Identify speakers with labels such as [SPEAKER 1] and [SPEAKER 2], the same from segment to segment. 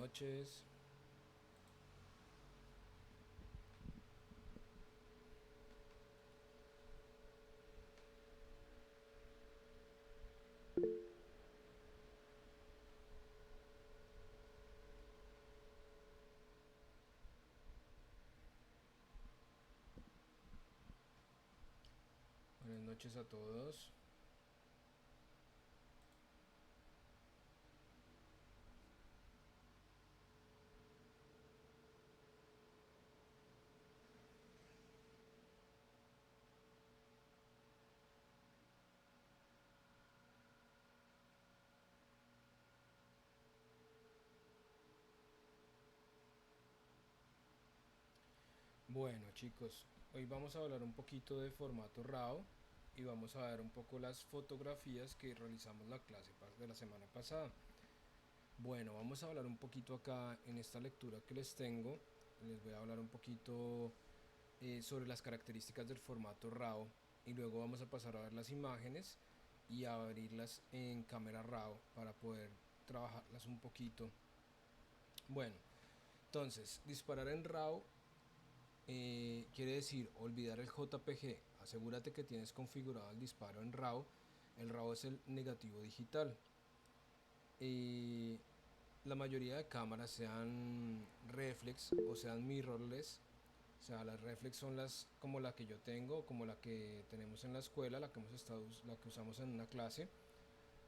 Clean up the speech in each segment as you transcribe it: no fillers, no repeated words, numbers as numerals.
[SPEAKER 1] noches. Buenas noches a todos. Bueno, chicos, hoy vamos a hablar un poquito de formato RAW y vamos a ver un poco las fotografías que realizamos la clase de la semana pasada. Bueno, vamos a hablar un poquito acá en esta lectura que les tengo. Les voy a hablar un poquito sobre las características del formato RAW y luego vamos a pasar a ver las imágenes y a abrirlas en cámara RAW para poder trabajarlas un poquito. Bueno, entonces, disparar en RAW quiere decir olvidar el JPG. Asegúrate que tienes configurado el disparo en RAW. El RAW es el negativo digital. La mayoría de cámaras, sean reflex o sean mirrorless, o sea, las reflex son las como la que yo tengo, como la que tenemos en la escuela, la que usamos en una clase,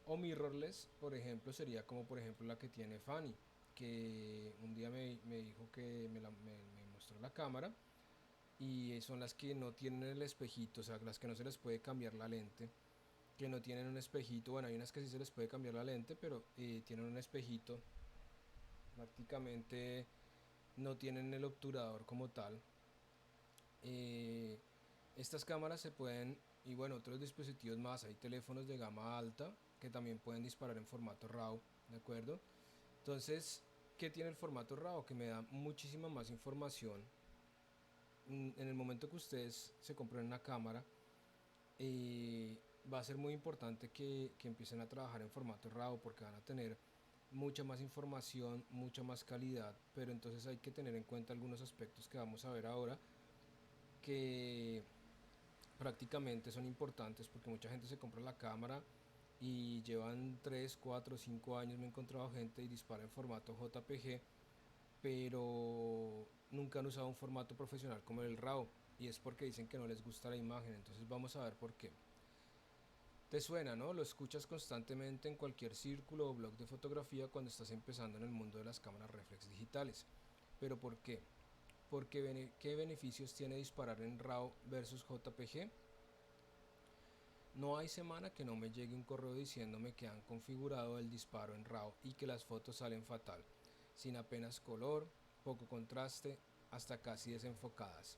[SPEAKER 1] o mirrorless, por ejemplo, sería como por ejemplo la que tiene Fanny, que un día me dijo que me mostró la cámara, y son las que no tienen el espejito, o sea, las que no se les puede cambiar la lente, que no tienen un espejito. Bueno, hay unas que sí se les puede cambiar la lente, pero tienen un espejito, prácticamente no tienen el obturador como tal. Eh, Estas cámaras se pueden, y bueno, otros dispositivos más, hay teléfonos de gama alta que también pueden disparar en formato RAW, ¿de acuerdo? Entonces, ¿qué tiene el formato RAW? Que me da muchísima más información. En el momento que ustedes se compren una cámara, va a ser muy importante que empiecen a trabajar en formato RAW, porque van a tener mucha más información, mucha más calidad, pero entonces hay que tener en cuenta algunos aspectos que vamos a ver ahora, que prácticamente son importantes, porque mucha gente se compra la cámara y llevan 3 4 5 años. Me he encontrado gente y dispara en formato JPG, pero nunca han usado un formato profesional como el RAW, y es porque dicen que no les gusta la imagen. Entonces vamos a ver por qué. Te suena, ¿no? Lo escuchas constantemente en cualquier círculo o blog de fotografía cuando estás empezando en el mundo de las cámaras reflex digitales. ¿Pero por qué? Porque ¿qué beneficios tiene disparar en RAW versus JPG? No hay semana que no me llegue un correo diciéndome que han configurado el disparo en RAW y que las fotos salen fatal, sin apenas color, poco contraste, hasta casi desenfocadas.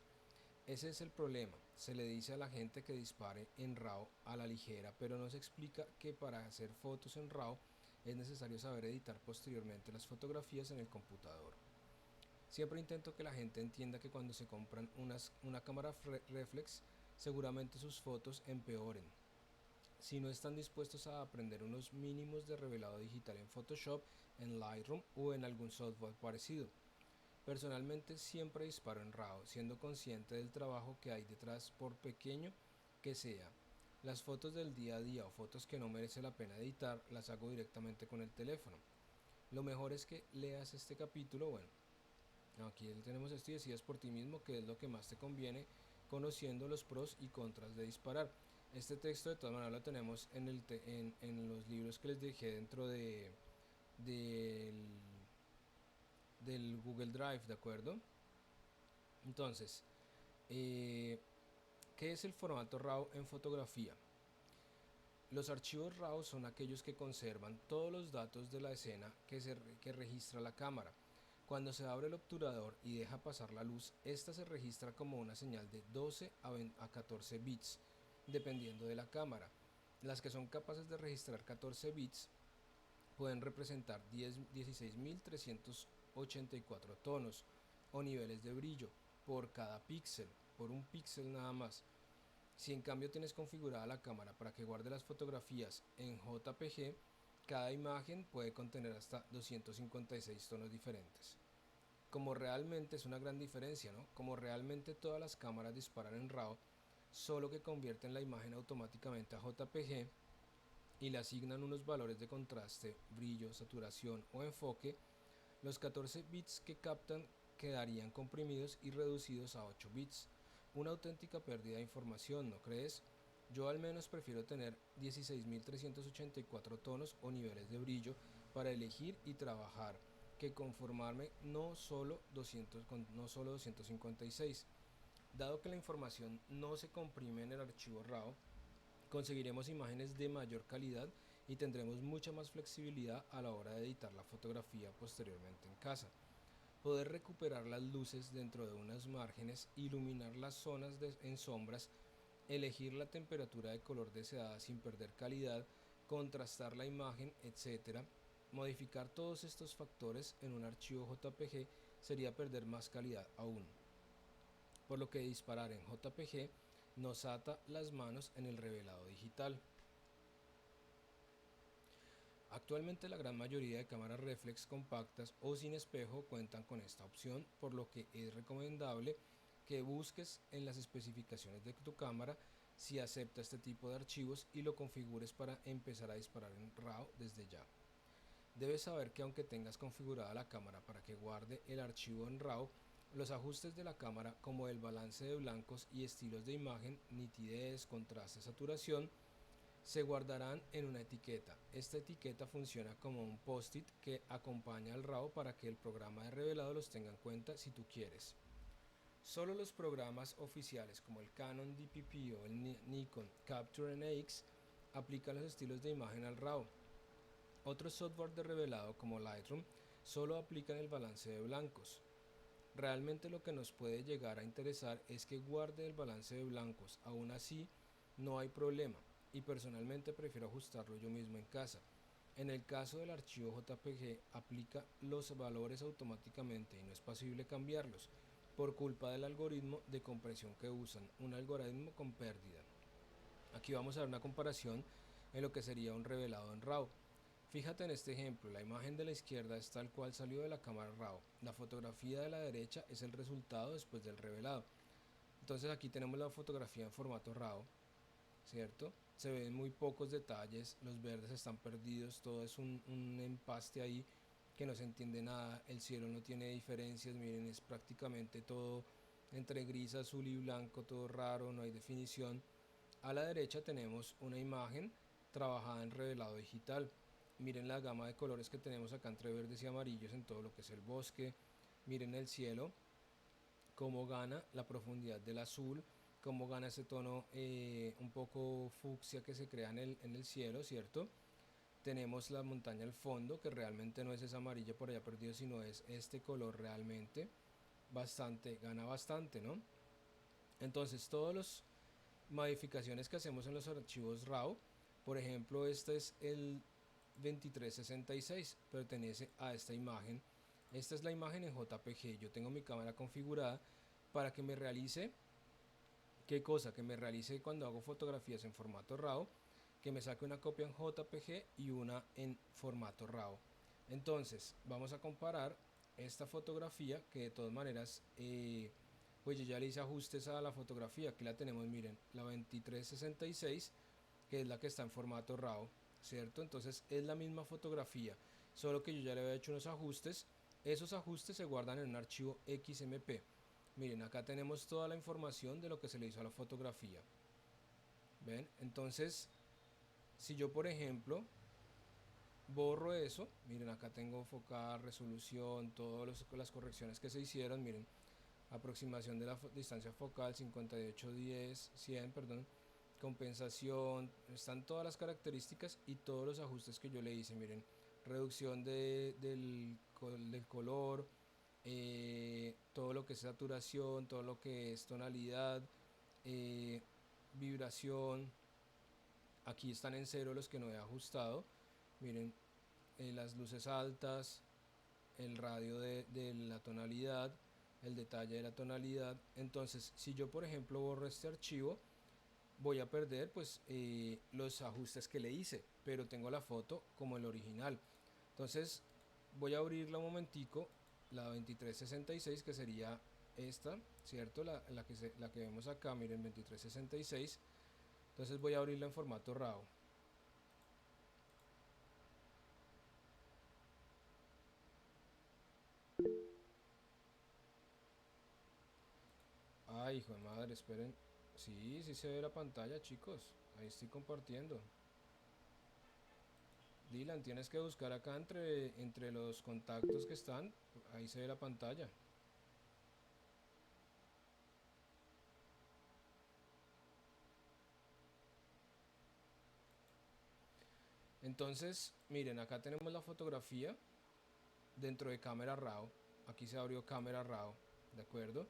[SPEAKER 1] Ese es el problema. Se le dice a la gente que dispare en RAW a la ligera, pero no se explica que para hacer fotos en RAW es necesario saber editar posteriormente las fotografías en el computador. Siempre intento que la gente entienda que cuando se compran una cámara reflex, seguramente sus fotos empeoren. Si no están dispuestos a aprender unos mínimos de revelado digital en Photoshop, en Lightroom o en algún software parecido. Personalmente siempre disparo en RAW, siendo consciente del trabajo que hay detrás, por pequeño que sea. Las fotos del día a día o fotos que no merece la pena editar las hago directamente con el teléfono. Lo mejor es que leas este capítulo. Bueno, aquí tenemos esto, y decidas por ti mismo qué es lo que más te conviene, conociendo los pros y contras de disparar. Este texto de todas maneras lo tenemos en los libros que les dejé dentro del, del Google Drive, ¿de acuerdo? Entonces, eh, ¿qué es el formato RAW en fotografía? Los archivos RAW son aquellos que conservan todos los datos de la escena que registra la cámara. Cuando se abre el obturador y deja pasar la luz, esta se registra como una señal de 12 a 14 bits, dependiendo de la cámara. Las que son capaces de registrar 14 bits pueden representar 16.384 tonos o niveles de brillo por cada píxel, por un píxel nada más. Si en cambio tienes configurada la cámara para que guarde las fotografías en JPG, Cada imagen puede contener hasta 256 tonos diferentes. Como realmente es una gran diferencia, ¿no? Como realmente todas las cámaras disparan en RAW, solo que convierten la imagen automáticamente a JPG y le asignan unos valores de contraste, brillo, saturación o enfoque, los 14 bits que captan quedarían comprimidos y reducidos a 8 bits. Una auténtica pérdida de información, ¿no crees? Yo al menos prefiero tener 16.384 tonos o niveles de brillo para elegir y trabajar, que conformarme no solo 256. Dado que la información no se comprime en el archivo RAW, conseguiremos imágenes de mayor calidad y tendremos mucha más flexibilidad a la hora de editar la fotografía posteriormente en casa. Poder recuperar las luces dentro de unos márgenes, iluminar las zonas en sombras, elegir la temperatura de color deseada sin perder calidad, contrastar la imagen, etc. Modificar todos estos factores en un archivo JPG sería perder más calidad aún, por lo que disparar en JPG nos ata las manos en el revelado digital. Actualmente la gran mayoría de cámaras reflex compactas o sin espejo cuentan con esta opción, por lo que es recomendable que busques en las especificaciones de tu cámara si acepta este tipo de archivos y lo configures para empezar a disparar en RAW desde ya. Debes saber que aunque tengas configurada la cámara para que guarde el archivo en RAW, los ajustes de la cámara como el balance de blancos y estilos de imagen, nitidez, contraste, saturación, se guardarán en una etiqueta. Esta etiqueta funciona como un post-it que acompaña al RAW para que el programa de revelado los tenga en cuenta si tú quieres. Solo los programas oficiales como el Canon DPP o el Nikon Capture NX aplican los estilos de imagen al RAW. Otros software de revelado como Lightroom solo aplican el balance de blancos. Realmente lo que nos puede llegar a interesar es que guarde el balance de blancos. Aún así, no hay problema y personalmente prefiero ajustarlo yo mismo en casa. En el caso del archivo JPG, aplica los valores automáticamente y no es posible cambiarlos por culpa del algoritmo de compresión que usan, un algoritmo con pérdida. Aquí vamos a ver una comparación en lo que sería un revelado en RAW. Fíjate en este ejemplo, la imagen de la izquierda es tal cual salió de la cámara RAW. La fotografía de la derecha es el resultado después del revelado. Entonces aquí tenemos la fotografía en formato RAW, ¿cierto? Se ven muy pocos detalles, los verdes están perdidos, todo es un empaste ahí que no se entiende nada, el cielo no tiene diferencias, miren, es prácticamente todo entre gris, azul y blanco, todo raro, no hay definición. A la derecha tenemos una imagen trabajada en revelado digital. Miren la gama de colores que tenemos acá entre verdes y amarillos en todo lo que es el bosque. Miren el cielo, cómo gana la profundidad del azul, cómo gana ese tono un poco fucsia que se crea en el cielo, ¿cierto? Tenemos la montaña al fondo, que realmente no es esa amarilla por allá perdido, sino es este color realmente. Gana bastante, ¿no? Entonces, todas las modificaciones que hacemos en los archivos RAW, por ejemplo, este es el 2366, pertenece a esta imagen. Esta es la imagen en JPG. Yo tengo mi cámara configurada para que me realice, ¿qué cosa? Que me realice cuando hago fotografías en formato RAW, que me saque una copia en JPG y una en formato RAW. Entonces, vamos a comparar esta fotografía, que de todas maneras, pues yo ya le hice ajustes a la fotografía. Aquí la tenemos, miren, la 2366, que es la que está en formato RAW, ¿cierto? Entonces es la misma fotografía, solo que yo ya le había hecho unos ajustes. Esos ajustes se guardan en un archivo XMP. Miren, acá tenemos toda la información de lo que se le hizo a la fotografía. ¿Ven? Entonces, si yo, por ejemplo, borro eso, miren, acá tengo focal, resolución, todas las correcciones que se hicieron, miren, aproximación de la distancia focal, 5810, 100, perdón, compensación, están todas las características y todos los ajustes que yo le hice, miren, reducción del color, todo lo que es saturación, todo lo que es tonalidad, eh, vibración. Aquí están en cero los que no he ajustado, miren, las luces altas, el radio de la tonalidad, el detalle de la tonalidad. Entonces, si yo por ejemplo borro este archivo, voy a perder pues los ajustes que le hice, pero tengo la foto como el original. Entonces voy a abrirla un momentico, la 2366, que sería esta, ¿cierto? La que vemos acá, miren, 2366. Entonces voy a abrirla en formato RAW. Ay, hijo de madre, esperen. Sí, sí se ve la pantalla, chicos. Ahí estoy compartiendo. Dylan, tienes que buscar acá entre los contactos que están. Ahí se ve la pantalla. Entonces, miren, acá tenemos la fotografía dentro de cámara RAW. Aquí se abrió cámara RAW, ¿de acuerdo?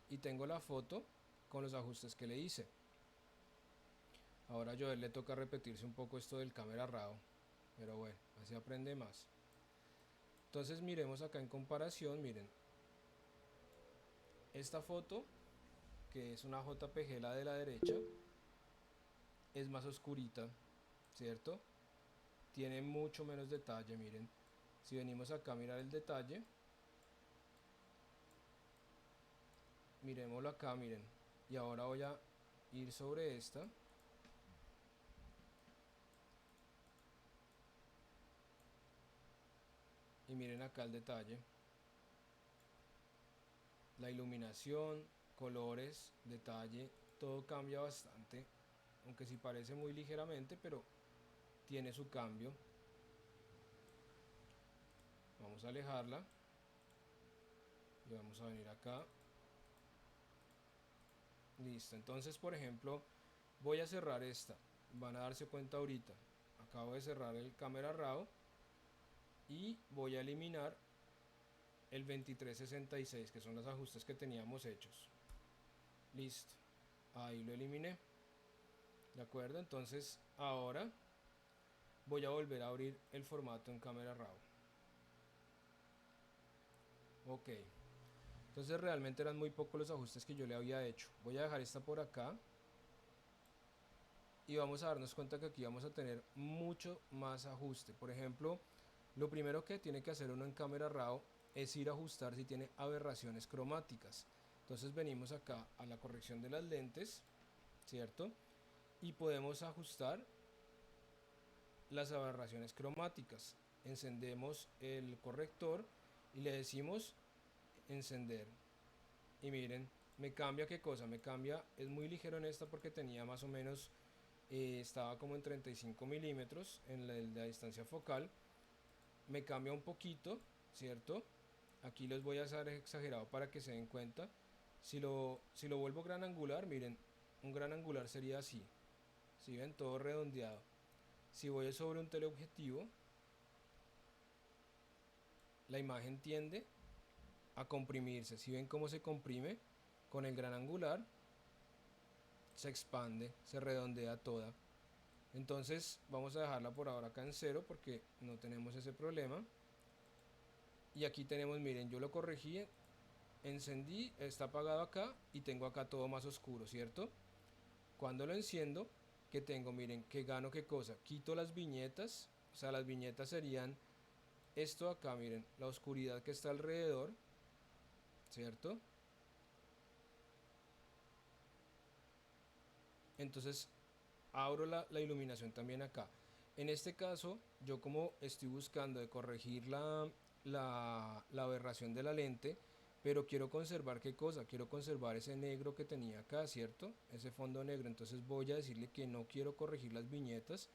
[SPEAKER 1] Y tengo la foto con los ajustes que le hice. Ahora a Joel le toca repetirse un poco esto del cámara RAW, pero bueno, así aprende más. Entonces miremos acá en comparación, miren. Esta foto, que es una JPG, la de la derecha, es más oscurita, ¿cierto? Tiene mucho menos detalle, miren. Si venimos acá a mirar el detalle, miremoslo acá, miren. Y ahora voy a ir sobre esta. Y miren acá el detalle. La iluminación, colores, detalle, todo cambia bastante. Aunque sí parece muy ligeramente, pero tiene su cambio. Vamos a alejarla. Y vamos a venir acá. Listo. Entonces, por ejemplo, voy a cerrar esta. Van a darse cuenta ahorita. Acabo de cerrar el cámara RAW. Y voy a eliminar el 2366, que son los ajustes que teníamos hechos. Listo. Ahí lo eliminé. ¿De acuerdo? Entonces, ahora voy a volver a abrir el formato en cámara RAW. Ok. Entonces realmente eran muy pocos los ajustes que yo le había hecho. Voy a dejar esta por acá. Y vamos a darnos cuenta que aquí vamos a tener mucho más ajuste. Por ejemplo, lo primero que tiene que hacer uno en cámara RAW es ir a ajustar si tiene aberraciones cromáticas. Entonces venimos acá a la corrección de las lentes, ¿cierto? Y podemos ajustar las aberraciones cromáticas. Encendemos el corrector y le decimos encender. Y miren, me cambia qué cosa, me cambia, es muy ligero en esta porque tenía más o menos, estaba como en 35 milímetros en la distancia focal. Me cambia un poquito, ¿cierto? Aquí les voy a hacer exagerado para que se den cuenta. Si lo vuelvo gran angular, miren, un gran angular sería así. Si ven, todo redondeado. Si voy sobre un teleobjetivo, la imagen tiende a comprimirse. Si ven cómo se comprime con el gran angular, se expande, se redondea toda. Entonces vamos a dejarla por ahora acá en 0 porque no tenemos ese problema. Y aquí tenemos, miren, yo lo corregí, encendí, está apagado acá y tengo acá todo más oscuro, ¿cierto? Cuando lo enciendo, ¿qué tengo? Miren, que gano qué cosa. Quito las viñetas, o sea, las viñetas serían esto acá, miren, la oscuridad que está alrededor, ¿cierto? Entonces abro la iluminación también acá. En este caso, yo como estoy buscando de corregir la aberración de la lente, pero quiero conservar qué cosa, quiero conservar ese negro que tenía acá, ¿cierto? Ese fondo negro, entonces voy a decirle que no quiero corregir las viñetas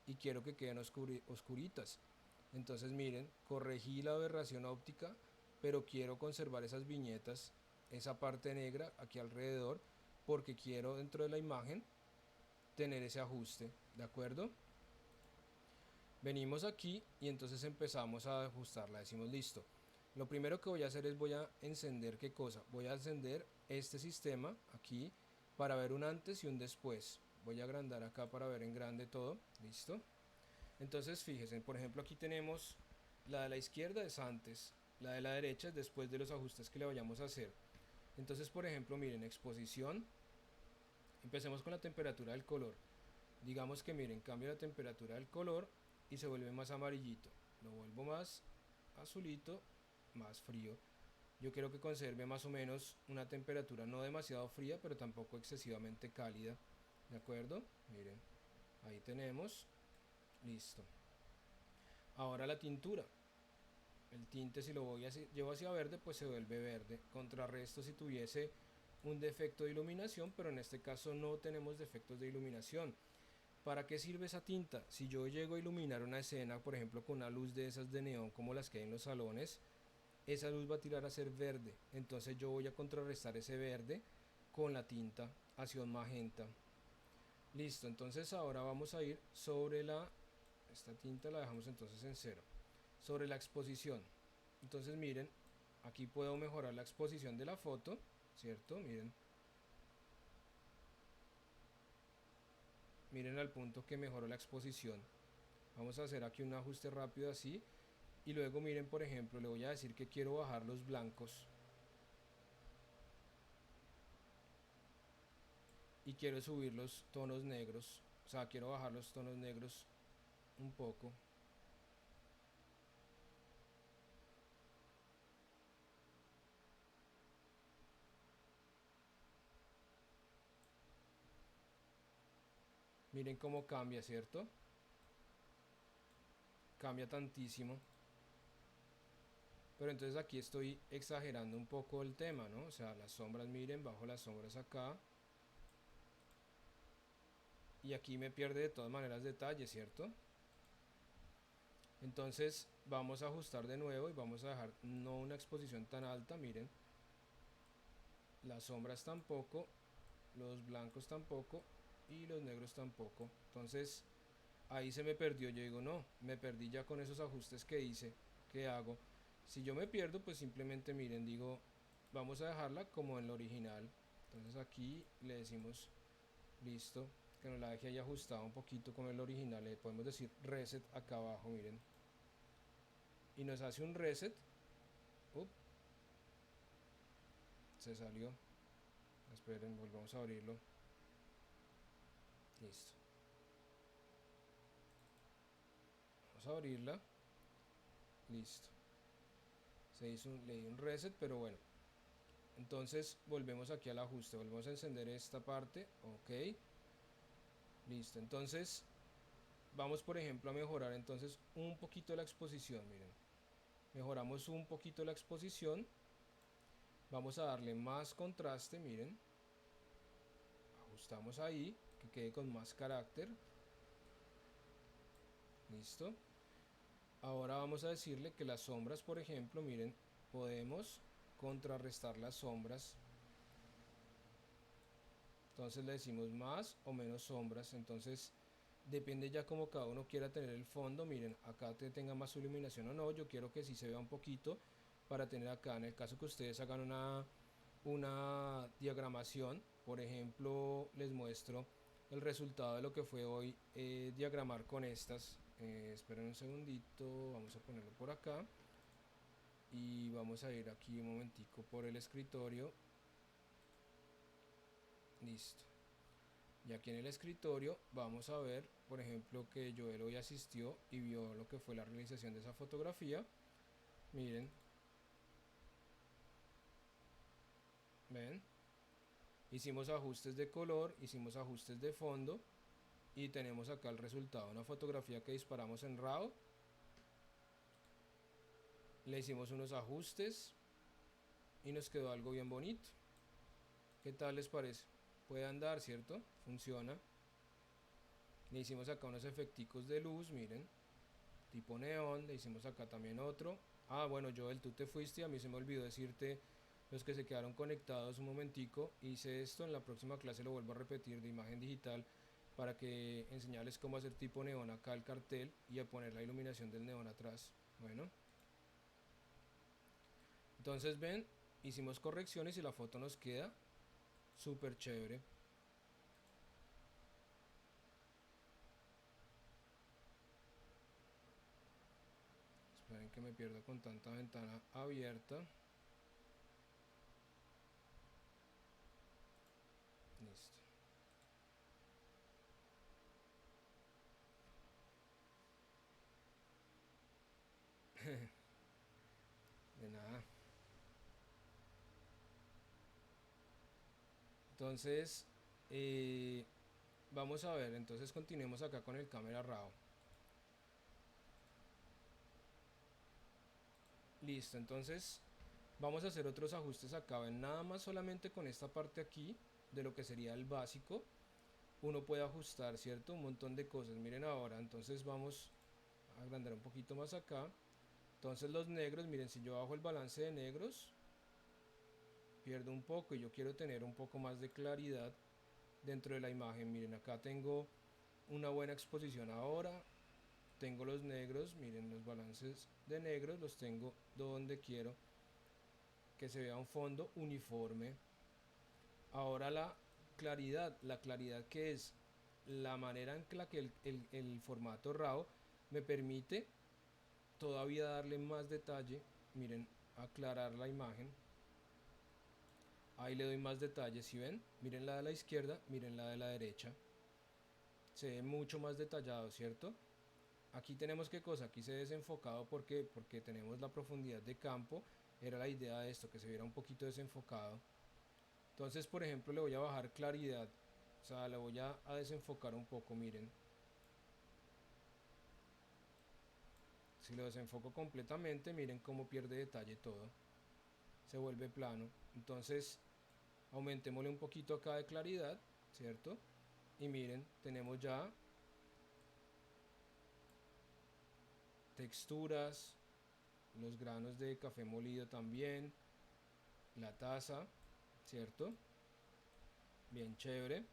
[SPEAKER 1] y quiero que queden oscuritas. Entonces miren, corregí la aberración óptica, pero quiero conservar esas viñetas, esa parte negra aquí alrededor, porque quiero dentro de la imagen tener ese ajuste, ¿de acuerdo? Venimos aquí y entonces empezamos a ajustarla, decimos listo. Lo primero que voy a hacer es voy a encender qué cosa, voy a encender este sistema aquí para ver un antes y un después. Voy a agrandar acá para ver en grande todo, listo. Entonces fíjense, por ejemplo aquí tenemos la de la izquierda es antes, la de la derecha es después de los ajustes que le vayamos a hacer. Entonces por ejemplo miren, exposición, Empecemos con la temperatura del color. Digamos que miren, cambio la temperatura del color y se vuelve más amarillito. Lo vuelvo más azulito, más frío. Yo quiero que conserve más o menos una temperatura no demasiado fría, pero tampoco excesivamente cálida. ¿De acuerdo? Miren, ahí tenemos. Listo. Ahora la tintura. El tinte, si lo llevo hacia verde, pues se vuelve verde. Contrarresto si tuviese un defecto de iluminación, pero en este caso no tenemos defectos de iluminación. ¿Para qué sirve esa tinta? Si yo llego a iluminar una escena, por ejemplo, con una luz de esas de neón como las que hay en los salones, esa luz va a tirar a ser verde. Entonces yo voy a contrarrestar ese verde con la tinta hacia un magenta. Listo, entonces ahora vamos a ir sobre esta tinta la dejamos entonces en 0. Sobre la exposición. Entonces miren, aquí puedo mejorar la exposición de la foto, ¿cierto? Miren al punto que mejoró la exposición. Vamos a hacer aquí un ajuste rápido así. Y luego miren, por ejemplo, le voy a decir que quiero bajar los blancos. Y quiero subir los tonos negros. O sea, quiero bajar los tonos negros un poco. Miren cómo cambia, ¿cierto? Cambia tantísimo. Pero entonces aquí estoy exagerando un poco el tema, ¿no? O sea, las sombras, miren, bajo las sombras acá. Y aquí me pierde de todas maneras detalle, ¿cierto? Entonces vamos a ajustar de nuevo y vamos a dejar no una exposición tan alta, miren. Las sombras tampoco, los blancos tampoco y los negros tampoco. Entonces ahí se me perdió, yo digo no, me perdí ya con esos ajustes que hice. ¿Qué hago? Si yo me pierdo, pues simplemente miren, digo, vamos a dejarla como en lo original. Entonces aquí le decimos listo, que nos la deje ahí ajustada un poquito como el original. Le podemos decir reset acá abajo, miren, y nos hace un reset. Se salió. Esperen, volvamos a abrirlo. Listo. Vamos a abrirla. Listo. Le di un reset, pero bueno. Entonces volvemos aquí al ajuste. Volvemos a encender esta parte. Ok. Listo. Entonces vamos, por ejemplo, a mejorar entonces un poquito la exposición. Miren. Mejoramos un poquito la exposición. Vamos a darle más contraste. Miren. Ajustamos ahí. Que quede con más carácter. Listo. Ahora vamos a decirle que las sombras, por ejemplo, miren, podemos contrarrestar las sombras. Entonces le decimos más o menos sombras. Entonces depende ya como cada uno quiera tener el fondo. Miren, acá tenga más iluminación o no. Yo quiero que sí se vea un poquito para tener acá. En el caso que ustedes hagan una diagramación, por ejemplo, les muestro el resultado de lo que fue hoy diagramar con estas. Esperen un segundito, vamos a ponerlo por acá y vamos a ir aquí un momentico por el escritorio. Listo. Y aquí en el escritorio vamos a ver, por ejemplo, que Joel hoy asistió y vio lo que fue la realización de esa fotografía. Miren, ven, hicimos ajustes de color, hicimos ajustes de fondo y tenemos acá el resultado, una fotografía que disparamos en RAW. Le hicimos unos ajustes y nos quedó algo bien bonito. ¿Qué tal les parece? Puede andar, ¿cierto? Funciona. Le hicimos acá unos efecticos de luz, miren, tipo neón. Le hicimos acá también otro. Ah, bueno, Joel, tú te fuiste, a mí se me olvidó decirte, los que se quedaron conectados un momentico, hice esto, en la próxima clase lo vuelvo a repetir de imagen digital para que enseñarles cómo hacer tipo neón acá el cartel y a poner la iluminación del neón atrás. Bueno, entonces ven, hicimos correcciones y la foto nos queda súper chévere. Esperen que me pierda con tanta ventana abierta. Listo. Entonces, eh, vamos a ver, entonces continuemos acá con el Camera Raw. Listo, entonces vamos a hacer otros ajustes acá. Ven, nada más solamente con esta parte aquí de lo que sería el básico, uno puede ajustar, ¿cierto? Un montón de cosas. Miren ahora, entonces vamos a agrandar un poquito más acá. Entonces los negros, miren, si yo bajo el balance de negros, pierdo un poco y yo quiero tener un poco más de claridad dentro de la imagen. Miren, acá tengo una buena exposición ahora. Tengo los negros, miren los balances de negros, los tengo donde quiero que se vea un fondo uniforme. Ahora la claridad que es la manera en la que el formato RAW me permite todavía darle más detalle. Miren, aclarar la imagen. Ahí le doy más detalle, si ven, miren la de la izquierda, miren la de la derecha. Se ve mucho más detallado, ¿cierto? Aquí tenemos qué cosa, aquí se desenfocado porque tenemos la profundidad de campo. Era la idea de esto, que se viera un poquito desenfocado. Entonces, por ejemplo, le voy a bajar claridad, o sea, le voy a desenfocar un poco, miren. Si lo desenfoco completamente, miren cómo pierde detalle todo. Se vuelve plano. Entonces, aumentémosle un poquito acá de claridad, ¿cierto? Y miren, tenemos ya texturas, los granos de café molido también, la taza, ¿cierto? Bien chévere.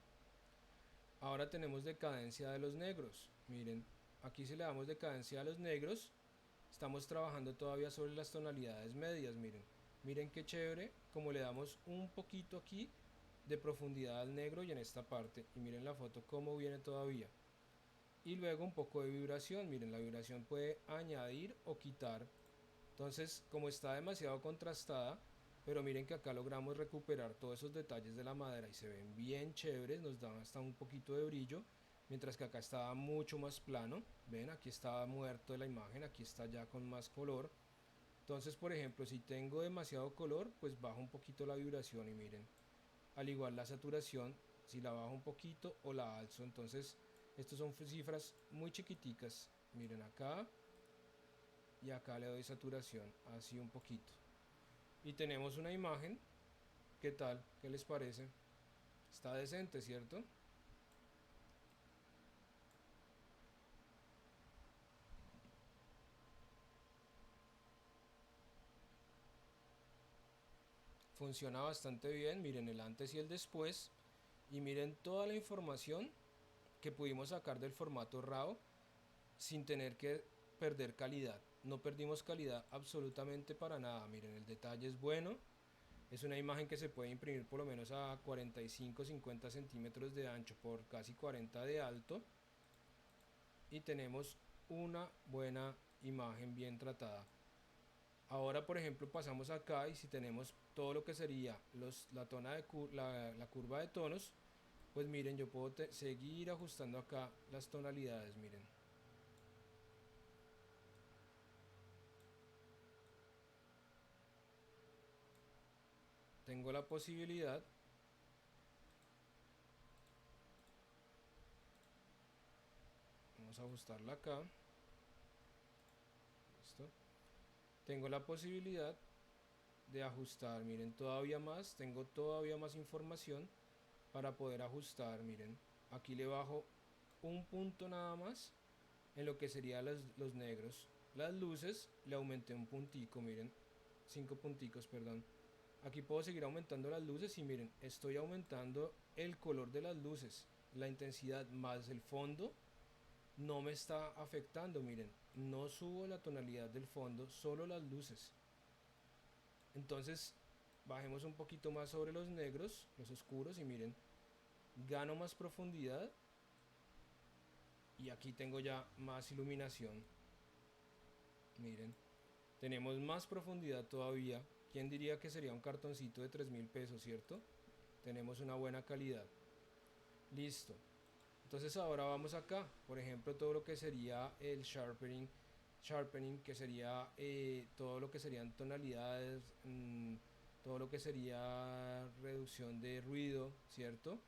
[SPEAKER 1] Ahora tenemos decadencia de los negros. Miren, aquí si le damos decadencia a los negros, estamos trabajando todavía sobre las tonalidades medias, miren. Miren qué chévere, como le damos un poquito aquí de profundidad al negro y en esta parte. Y miren la foto cómo viene todavía. Y luego un poco de vibración, miren, la vibración puede añadir o quitar. Entonces, como está demasiado contrastada, pero miren que acá logramos recuperar todos esos detalles de la madera y se ven bien chéveres, nos dan hasta un poquito de brillo, mientras que acá estaba mucho más plano. Ven, aquí estaba muerto de la imagen, aquí está ya con más color. Entonces, por ejemplo, si tengo demasiado color, pues bajo un poquito la vibración y miren, al igual la saturación, si la bajo un poquito o la alzo. Entonces, estos son cifras muy chiquiticas, miren acá, y acá le doy saturación, así un poquito. Y tenemos una imagen. ¿Qué tal? ¿Qué les parece? Está decente, ¿cierto? Funciona bastante bien. Miren el antes y el después. Y miren toda la información que pudimos sacar del formato RAW sin tener que perder calidad. No perdimos calidad absolutamente para nada. Miren, el detalle es bueno. Es una imagen que se puede imprimir por lo menos a 45-50 centímetros de ancho por casi 40 de alto. Y tenemos una buena imagen bien tratada. Ahora, por ejemplo, pasamos acá y si tenemos todo lo que sería la curva de tonos, pues miren, yo puedo seguir ajustando acá las tonalidades, miren. Tengo la posibilidad, vamos a ajustarla acá, listo. Tengo la posibilidad de ajustar, miren, todavía más, tengo todavía más información para poder ajustar, miren. Aquí le bajo un punto nada más en lo que serían los negros. Las luces le aumenté un puntico, miren, 5 punticos, perdón. Aquí puedo seguir aumentando las luces y miren, estoy aumentando el color de las luces, la intensidad más el fondo no me está afectando, miren, no subo la tonalidad del fondo, solo las luces. Entonces, bajemos un poquito más sobre los negros, los oscuros y miren, gano más profundidad y aquí tengo ya más iluminación. Miren, tenemos más profundidad todavía. ¿Quién diría que sería un cartoncito de 3.000 pesos, cierto? Tenemos una buena calidad. Listo. Entonces ahora vamos acá. Por ejemplo, todo lo que sería el sharpening que sería todo lo que serían tonalidades, todo lo que sería reducción de ruido, ¿cierto?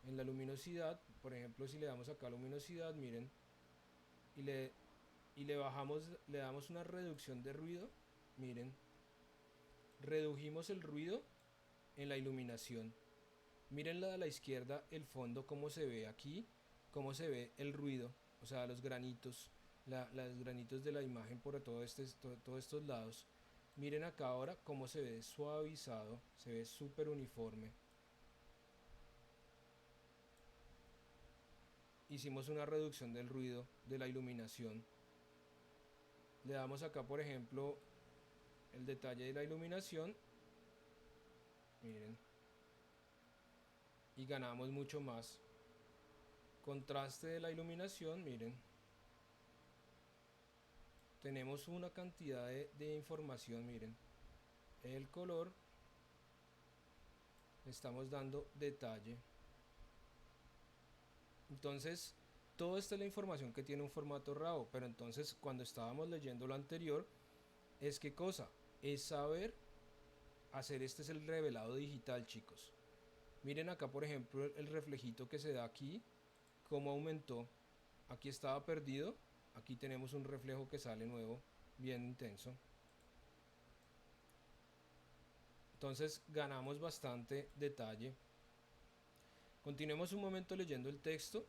[SPEAKER 1] En la luminosidad, por ejemplo, si le damos acá luminosidad, miren, y le bajamos, le damos una reducción de ruido, miren, redujimos el ruido en la iluminación. Miren la de la izquierda, el fondo, cómo se ve aquí, cómo se ve el ruido, o sea, los granitos, los granitos de la imagen por todos estos lados. Miren acá ahora cómo se ve suavizado, se ve súper uniforme. Hicimos una reducción del ruido, de la iluminación. Le damos acá, por ejemplo, el detalle de la iluminación. Miren. Y ganamos mucho más. Contraste de la iluminación, miren. Tenemos una cantidad de información, miren. El color. Estamos dando detalle. Entonces, toda esta es la información que tiene un formato RAW. Pero entonces, cuando estábamos leyendo lo anterior, es qué cosa, es saber hacer, este es el revelado digital, chicos. Miren acá, por ejemplo, el reflejito que se da aquí, cómo aumentó. Aquí estaba perdido, aquí tenemos un reflejo que sale nuevo, bien intenso. Entonces ganamos bastante detalle. Continuemos un momento leyendo el texto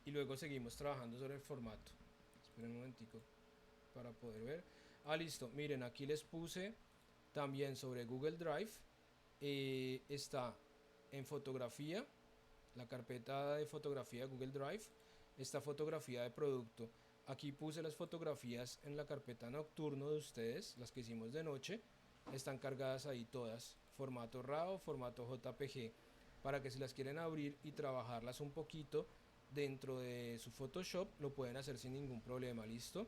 [SPEAKER 1] y luego seguimos trabajando sobre el formato. Esperen un momentico para poder ver. Listo, miren, aquí les puse también sobre Google Drive. Está en fotografía, la carpeta de fotografía de Google Drive, esta fotografía de producto. Aquí puse las fotografías en la carpeta nocturno de ustedes, las que hicimos de noche, están cargadas ahí todas, formato RAW, formato JPG, para que si las quieren abrir y trabajarlas un poquito dentro de su Photoshop, lo pueden hacer sin ningún problema, ¿listo?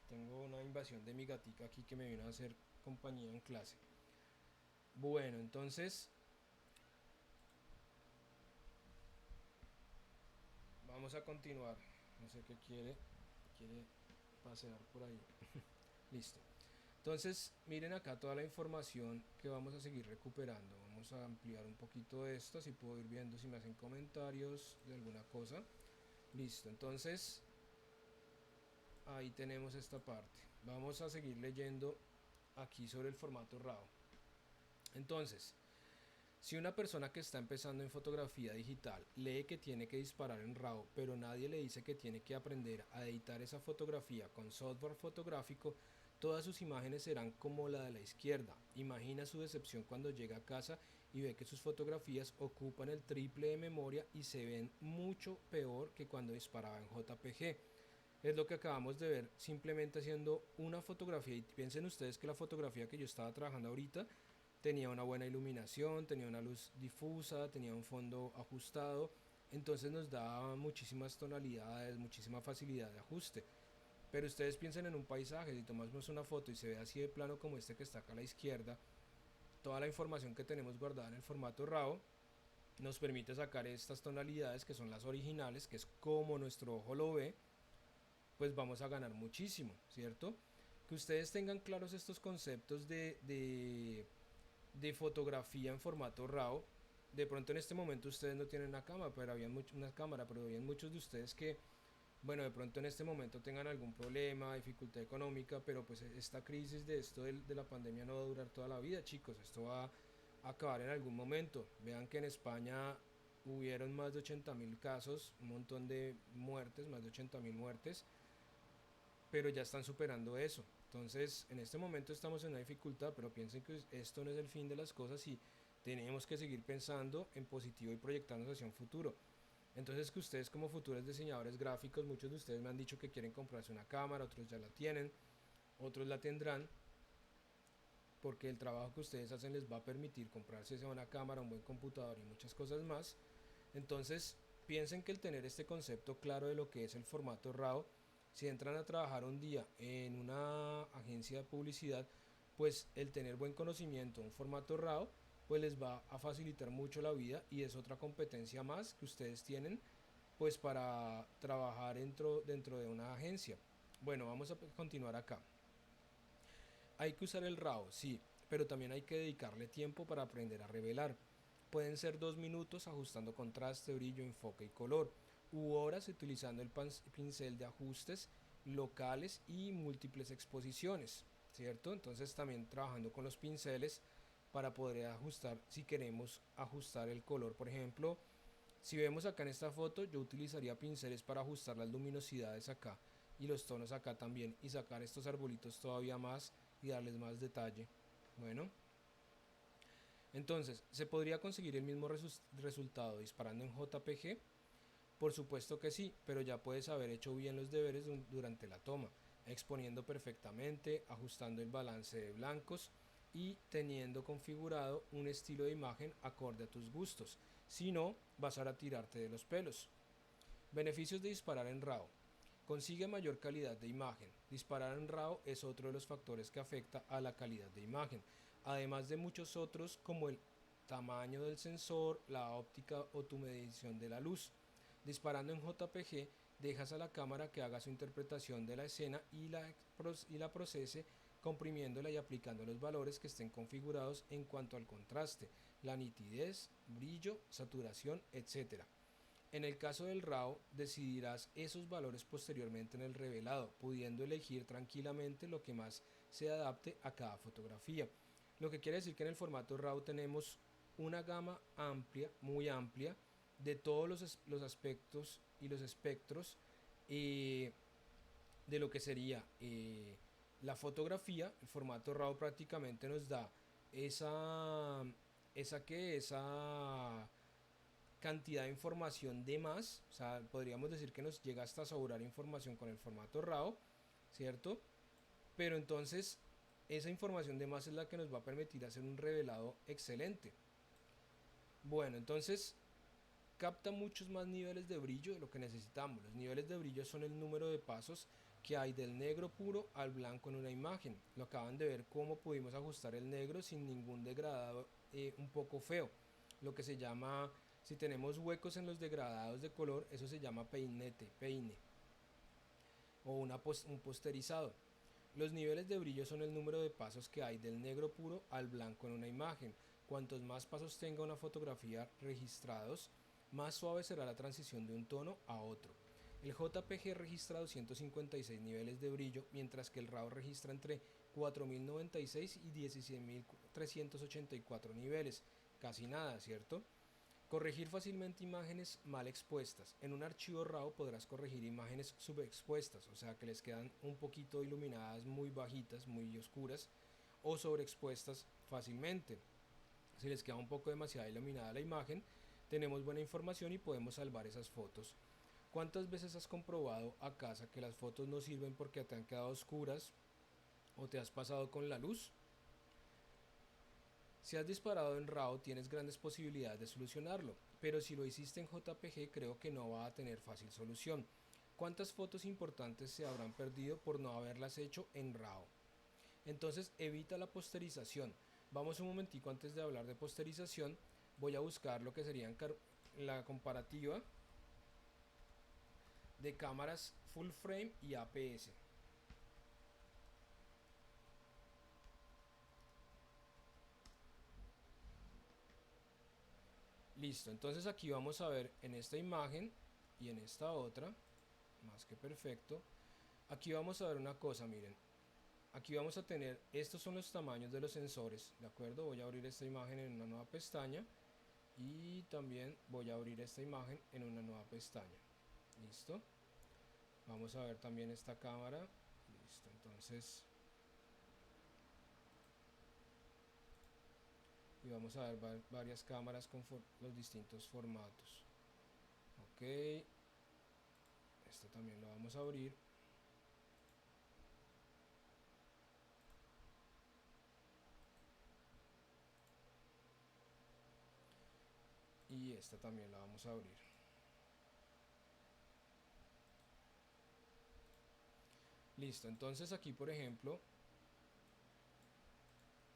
[SPEAKER 1] Tengo una invasión de mi gatica aquí que me vino a hacer compañía en clase. Bueno, entonces vamos a continuar. No sé qué quiere pasear por ahí. Listo. Entonces, miren acá toda la información que vamos a seguir recuperando. Vamos a ampliar un poquito esto, así puedo ir viendo si me hacen comentarios de alguna cosa. Listo, entonces ahí tenemos esta parte. Vamos a seguir leyendo aquí sobre el formato RAW. Entonces, si una persona que está empezando en fotografía digital lee que tiene que disparar en RAW, pero nadie le dice que tiene que aprender a editar esa fotografía con software fotográfico, todas sus imágenes serán como la de la izquierda. Imagina su decepción cuando llega a casa y ve que sus fotografías ocupan el triple de memoria y se ven mucho peor que cuando disparaba en JPG. Es lo que acabamos de ver, simplemente haciendo una fotografía. Y piensen ustedes que la fotografía que yo estaba trabajando ahorita tenía una buena iluminación, tenía una luz difusa, tenía un fondo ajustado, entonces nos da muchísimas tonalidades, muchísima facilidad de ajuste. Pero ustedes piensen en un paisaje, si tomamos una foto y se ve así de plano como este que está acá a la izquierda, toda la información que tenemos guardada en el formato RAW nos permite sacar estas tonalidades que son las originales, que es como nuestro ojo lo ve, pues vamos a ganar muchísimo, ¿cierto? Que ustedes tengan claros estos conceptos de fotografía en formato RAW. De pronto en este momento ustedes no tienen una cámara, pero habían muchos de ustedes que, bueno, de pronto en este momento tengan algún problema, dificultad económica, pero pues esta crisis de esto de la pandemia no va a durar toda la vida, chicos, esto va a acabar en algún momento. Vean que en España hubieron más de 80.000 casos, un montón de muertes, más de 80.000 muertes, pero ya están superando eso. Entonces, en este momento estamos en una dificultad, pero piensen que esto no es el fin de las cosas y tenemos que seguir pensando en positivo y proyectarnos hacia un futuro. Entonces, que ustedes como futuros diseñadores gráficos, muchos de ustedes me han dicho que quieren comprarse una cámara, otros ya la tienen, otros la tendrán, porque el trabajo que ustedes hacen les va a permitir comprarse una cámara, un buen computador y muchas cosas más. Entonces, piensen que el tener este concepto claro de lo que es el formato RAW, si entran a trabajar un día en una agencia de publicidad, pues el tener buen conocimiento de un formato RAW, pues les va a facilitar mucho la vida y es otra competencia más que ustedes tienen, pues para trabajar dentro de una agencia. Bueno, vamos a continuar acá. Hay que usar el RAW, sí, pero también hay que dedicarle tiempo para aprender a revelar. Pueden ser 2 minutos ajustando contraste, brillo, enfoque y color, u horas utilizando el pincel de ajustes locales y múltiples exposiciones, ¿cierto? Entonces también trabajando con los pinceles para poder ajustar, si queremos ajustar el color. Por ejemplo, si vemos acá en esta foto, yo utilizaría pinceles para ajustar las luminosidades acá y los tonos acá también, y sacar estos arbolitos todavía más y darles más detalle. Bueno, entonces, ¿se podría conseguir el mismo resultado disparando en JPG? Por supuesto que sí, pero ya puedes haber hecho bien los deberes durante la toma, exponiendo perfectamente, ajustando el balance de blancos y teniendo configurado un estilo de imagen acorde a tus gustos. Si no, vas a tirarte de los pelos. Beneficios de disparar en RAW. Consigue mayor calidad de imagen. Disparar en RAW es otro de los factores que afecta a la calidad de imagen, además de muchos otros como el tamaño del sensor, la óptica o tu medición de la luz. Disparando en JPG, dejas a la cámara que haga su interpretación de la escena y la procese, comprimiéndola y aplicando los valores que estén configurados en cuanto al contraste, la nitidez, brillo, saturación, etc. En el caso del RAW, decidirás esos valores posteriormente en el revelado, pudiendo elegir tranquilamente lo que más se adapte a cada fotografía. Lo que quiere decir que en el formato RAW tenemos una gama amplia, muy amplia, de todos los aspectos y los espectros de lo que sería la fotografía. El formato RAW prácticamente nos da esa cantidad de información de más, o sea, podríamos decir que nos llega hasta sobrar información con el formato RAW, ¿cierto? Pero entonces esa información de más es la que nos va a permitir hacer un revelado excelente. Bueno, entonces capta muchos más niveles de brillo de lo que necesitamos. Los niveles de brillo son el número de pasos que hay del negro puro al blanco en una imagen. Lo acaban de ver cómo pudimos ajustar el negro sin ningún degradado un poco feo. Lo que se llama, si tenemos huecos en los degradados de color, eso se llama peine o un posterizado. Los niveles de brillo son el número de pasos que hay del negro puro al blanco en una imagen. Cuantos más pasos tenga una fotografía registrados, más suave será la transición de un tono a otro. El JPG registra 256 niveles de brillo, mientras que el RAW registra entre 4096 y 16384 niveles. Casi nada, ¿cierto? Corregir fácilmente imágenes mal expuestas. En un archivo RAW podrás corregir imágenes subexpuestas, o sea que les quedan un poquito iluminadas, muy bajitas, muy oscuras, o sobreexpuestas fácilmente. Si les queda un poco demasiado iluminada la imagen, tenemos buena información y podemos salvar esas fotos. ¿Cuántas veces has comprobado a casa que las fotos no sirven porque te han quedado oscuras o te has pasado con la luz? Si has disparado en RAW tienes grandes posibilidades de solucionarlo, pero si lo hiciste en JPG creo que no va a tener fácil solución. ¿Cuántas fotos importantes se habrán perdido por no haberlas hecho en RAW? Entonces evita la posterización. Vamos un momentico antes de hablar de posterización. Voy a buscar lo que sería la comparativa de cámaras full frame y APS. Listo, entonces aquí vamos a ver en esta imagen y en esta otra, más que perfecto. Aquí vamos a ver una cosa, miren. Aquí vamos a tener, estos son los tamaños de los sensores, ¿de acuerdo? Voy a abrir esta imagen en una nueva pestaña y también voy a abrir esta imagen en una nueva pestaña. Listo. Vamos a ver también esta cámara. Listo, entonces. Y vamos a ver varias cámaras con los distintos formatos. Ok. Esto también lo vamos a abrir. Y esta también la vamos a abrir. Listo, entonces aquí por ejemplo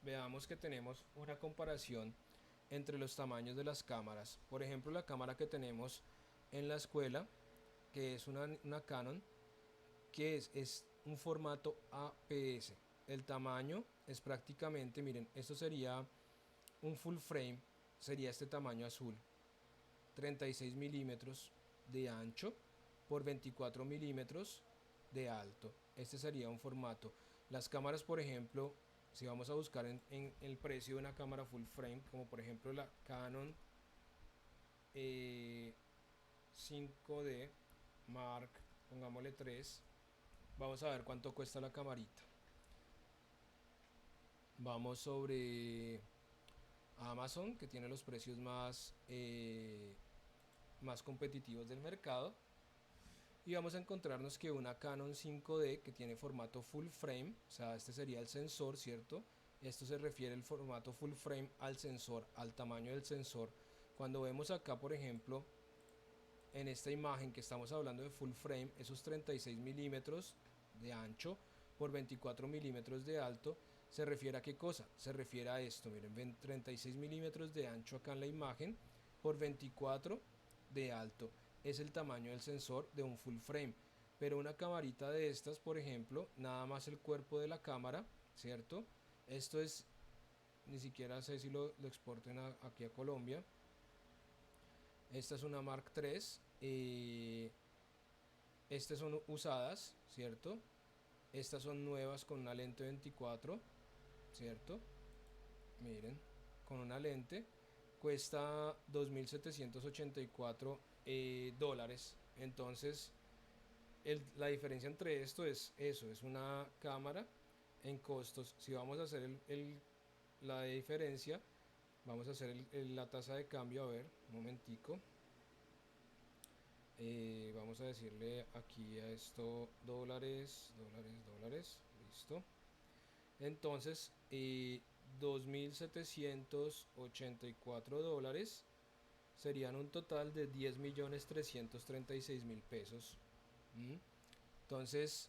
[SPEAKER 1] veamos que tenemos una comparación entre los tamaños de las cámaras. Por ejemplo, la cámara que tenemos en la escuela que es una Canon, que es un formato APS. El tamaño es prácticamente, miren, esto sería un full frame, sería este tamaño azul, 36 milímetros de ancho por 24 milímetros de alto. Este sería un formato. Las cámaras, por ejemplo, si vamos a buscar en el precio de una cámara full frame, como por ejemplo la Canon 5D Mark, pongámosle 3, vamos a ver cuánto cuesta la camarita. Vamos sobre Amazon, que tiene los precios más competitivos del mercado, y vamos a encontrarnos que una Canon 5D que tiene formato full frame, o sea, este sería el sensor, ¿cierto? Esto se refiere el formato full frame al sensor, al tamaño del sensor. Cuando vemos acá, por ejemplo, en esta imagen que estamos hablando de full frame, esos 36 milímetros de ancho por 24 milímetros de alto, ¿se refiere a qué cosa? Se refiere a esto, miren, 36 milímetros de ancho acá en la imagen por 24 de alto. Es el tamaño del sensor de un full frame. Pero una camarita de estas, por ejemplo, nada más el cuerpo de la cámara, ¿cierto? Esto es, ni siquiera sé si lo exporten aquí a Colombia. Esta es una Mark III. Estas son usadas, ¿cierto? Estas son nuevas con una lente 24, ¿cierto? Miren, con una lente. Cuesta 2.784 dólares. Entonces, la diferencia entre esto es eso, es una cámara en costos. Si vamos a hacer la diferencia, vamos a hacer la tasa de cambio, a ver, un momentico. Vamos a decirle aquí a esto dólares, listo. Entonces, 2.784 dólares serían un total de 10.336.000 pesos. Entonces,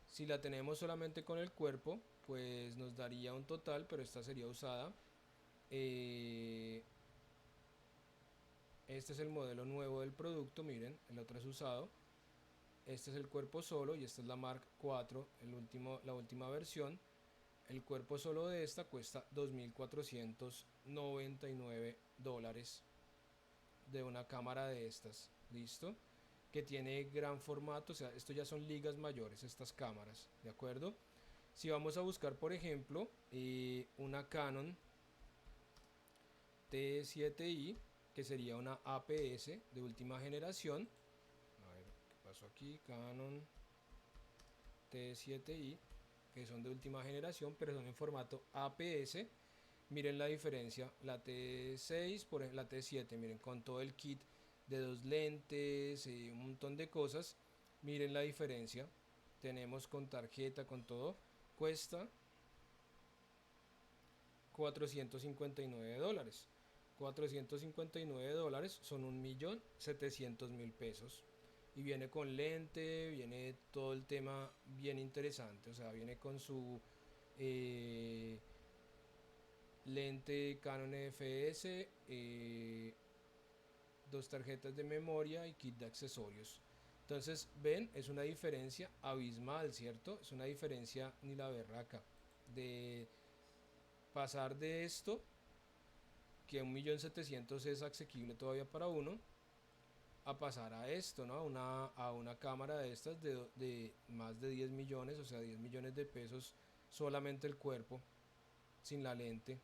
[SPEAKER 1] si la tenemos solamente con el cuerpo, pues nos daría un total, pero esta sería usada. Este es el modelo nuevo del producto, miren, el otro es usado. Este es el cuerpo solo y esta es la Mark IV, la última versión. El cuerpo solo de esta cuesta 2.499 dólares de una cámara de estas, ¿listo? Que tiene gran formato, o sea, esto ya son ligas mayores, estas cámaras, ¿de acuerdo? Si vamos a buscar, por ejemplo, una Canon T7i, que sería una APS de última generación. A ver, ¿qué pasó aquí? Canon T7i, que son de última generación, pero son en formato APS. Miren la diferencia, la T6 por la T7, miren, con todo el kit de 2 lentes, un montón de cosas. Miren la diferencia, tenemos con tarjeta, con todo, cuesta 459 dólares. 459 dólares son 1.700.000 pesos. Y viene con lente, viene todo el tema bien interesante. O sea, viene con su lente Canon EFS, 2 tarjetas de memoria y kit de accesorios. Entonces, ven, es una diferencia abismal, ¿cierto? Es una diferencia ni la berraca. De pasar de esto, que 1.700.000 es asequible todavía para uno, a pasar a esto, ¿no? A una cámara de estas de más de 10 millones, o sea, 10 millones de pesos solamente el cuerpo, sin la lente,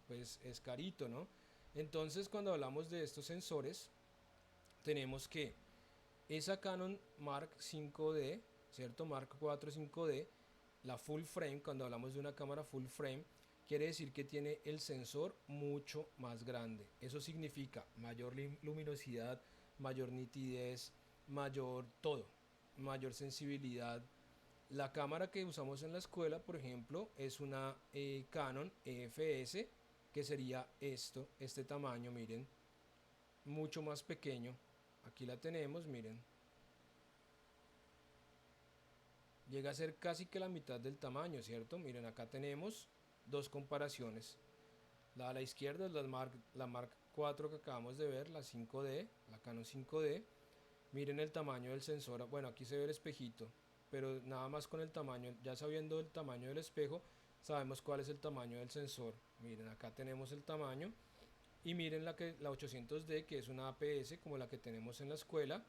[SPEAKER 1] pues es carito, ¿no? Entonces, cuando hablamos de estos sensores, tenemos que esa Canon Mark 5D, ¿cierto? Mark IV 5D, la full frame, cuando hablamos de una cámara full frame, quiere decir que tiene el sensor mucho más grande. Eso significa mayor luminosidad, mayor nitidez, mayor todo, mayor sensibilidad. La cámara que usamos en la escuela, por ejemplo, es una Canon EFS, que sería este tamaño, miren, mucho más pequeño. Aquí la tenemos, miren. Llega a ser casi que la mitad del tamaño, ¿cierto? Miren, acá tenemos dos comparaciones. La a la izquierda es la Mark IV que acabamos de ver, la 5D, la Canon 5D. Miren el tamaño del sensor. Bueno, aquí se ve el espejito, pero nada más con el tamaño, ya sabiendo el tamaño del espejo, sabemos cuál es el tamaño del sensor. Miren, acá tenemos el tamaño. Y miren la 800D, que es una APS como la que tenemos en la escuela,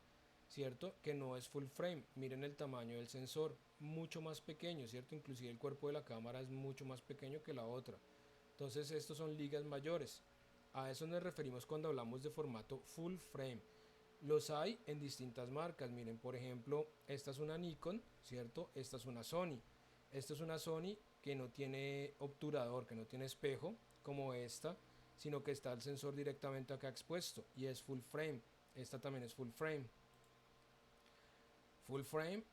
[SPEAKER 1] ¿cierto? Que no es full frame. Miren el tamaño del sensor, mucho más pequeño, ¿cierto? Inclusive el cuerpo de la cámara es mucho más pequeño que la otra. Entonces estos son ligas mayores. A eso nos referimos cuando hablamos de formato full frame. Los hay en distintas marcas. Miren, por ejemplo, esta es una Nikon, ¿cierto? Esta es una Sony. Esta es una Sony que no tiene obturador, que no tiene espejo, como esta, sino que está el sensor directamente acá expuesto y es full frame. Esta también es full frame. Full frame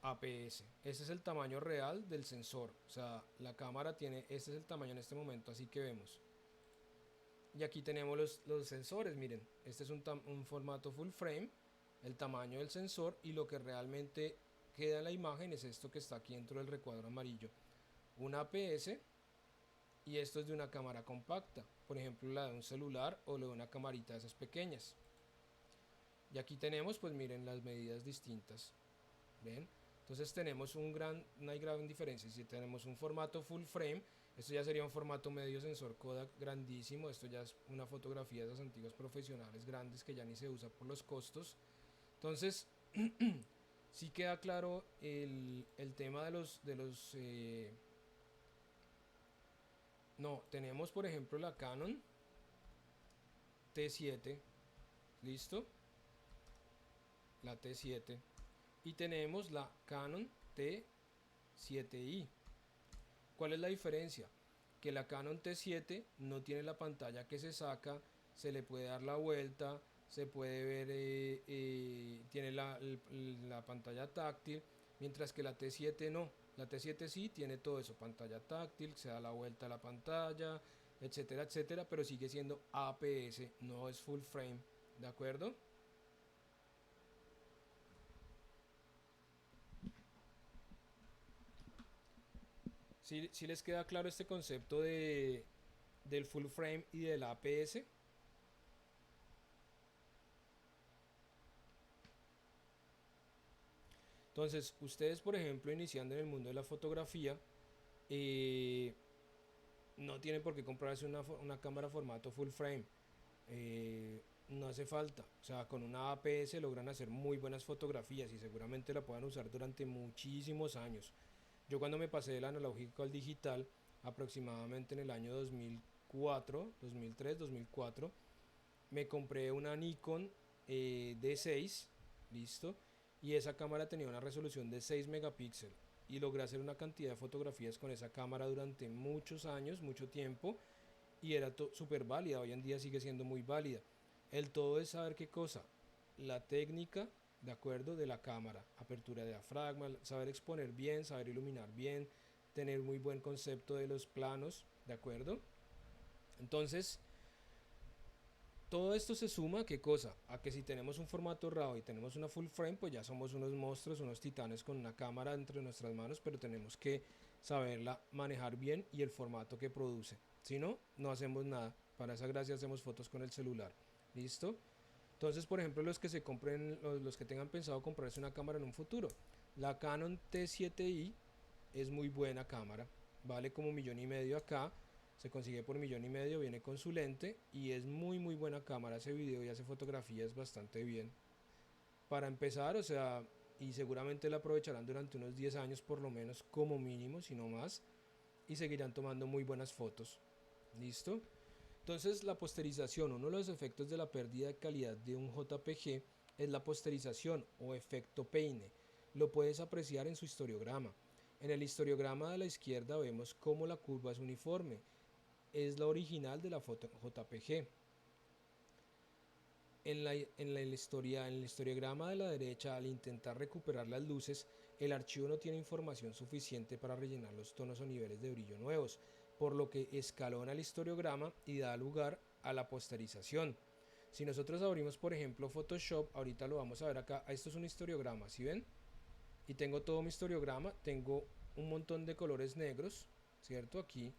[SPEAKER 1] APS. Este es el tamaño real del sensor. O sea, la cámara tiene, este es el tamaño en este momento, así que vemos. Y aquí tenemos los sensores, miren, este es un formato full frame, el tamaño del sensor y lo que realmente queda en la imagen es esto que está aquí dentro del recuadro amarillo. Un APS y esto es de una cámara compacta, por ejemplo la de un celular o la de una camarita de esas pequeñas. Y aquí tenemos, pues miren las medidas distintas, ¿ven? Entonces tenemos una gran diferencia. Si tenemos un formato full frame, esto ya sería un formato medio sensor Kodak grandísimo. Esto ya es una fotografía de las antiguas profesionales grandes que ya ni se usa por los costos. Entonces, sí queda claro el tema no, tenemos por ejemplo la Canon T7, ¿listo? La T7. Y tenemos la Canon T7i. ¿Cuál es la diferencia? Que la Canon T7 no tiene la pantalla que se saca, se le puede dar la vuelta, se puede ver, tiene la pantalla táctil, mientras que la T7 no. La T7 sí tiene todo eso, pantalla táctil, se da la vuelta a la pantalla, etcétera, etcétera, pero sigue siendo APS, no es full frame, ¿de acuerdo? Si les queda claro este concepto del full frame y del APS. Entonces, ustedes, por ejemplo, iniciando en el mundo de la fotografía, eh, no tienen por qué comprarse una cámara formato full frame. No hace falta. O sea, con una APS logran hacer muy buenas fotografías y seguramente la puedan usar durante muchísimos años. Yo cuando me pasé del analógico al digital, aproximadamente en el año 2004, 2003, 2004, me compré una Nikon D6, listo, y esa cámara tenía una resolución de 6 megapíxeles y logré hacer una cantidad de fotografías con esa cámara durante muchos años, mucho tiempo, y era súper válida. Hoy en día sigue siendo muy válida. El todo es saber qué cosa, la técnica, de acuerdo, de la cámara, apertura de diafragma, saber exponer bien, saber iluminar bien, tener muy buen concepto de los planos, de acuerdo. Entonces, todo esto se suma, ¿qué cosa? A que si tenemos un formato RAW y tenemos una full frame, pues ya somos unos monstruos, unos titanes con una cámara entre nuestras manos, pero tenemos que saberla manejar bien y el formato que produce. Si no, no hacemos nada. Para esa gracia hacemos fotos con el celular. ¿Listo? Entonces, por ejemplo, los que se compren, los que tengan pensado comprarse una cámara en un futuro, la Canon T7i es muy buena cámara, vale como 1,5 millones acá, se consigue por 1,5 millones, viene con su lente y es muy buena cámara, hace video y hace fotografías bastante bien. Para empezar, o sea, y seguramente la aprovecharán durante unos 10 años por lo menos como mínimo, si no más, y seguirán tomando muy buenas fotos. ¿Listo? Entonces la posterización, uno de los efectos de la pérdida de calidad de un JPG es la posterización o efecto peine. Lo puedes apreciar en su historiograma. En el historiograma de la izquierda vemos cómo la curva es uniforme. Es la original de la foto JPG. En el historiograma de la derecha, al intentar recuperar las luces, el archivo no tiene información suficiente para rellenar los tonos o niveles de brillo nuevos, por lo que escalona el historiograma y da lugar a la posterización. Si nosotros abrimos, por ejemplo, Photoshop, ahorita lo vamos a ver acá, esto es un historiograma, ¿sí ven? Y tengo todo mi historiograma, tengo un montón de colores negros, ¿cierto? Aquí,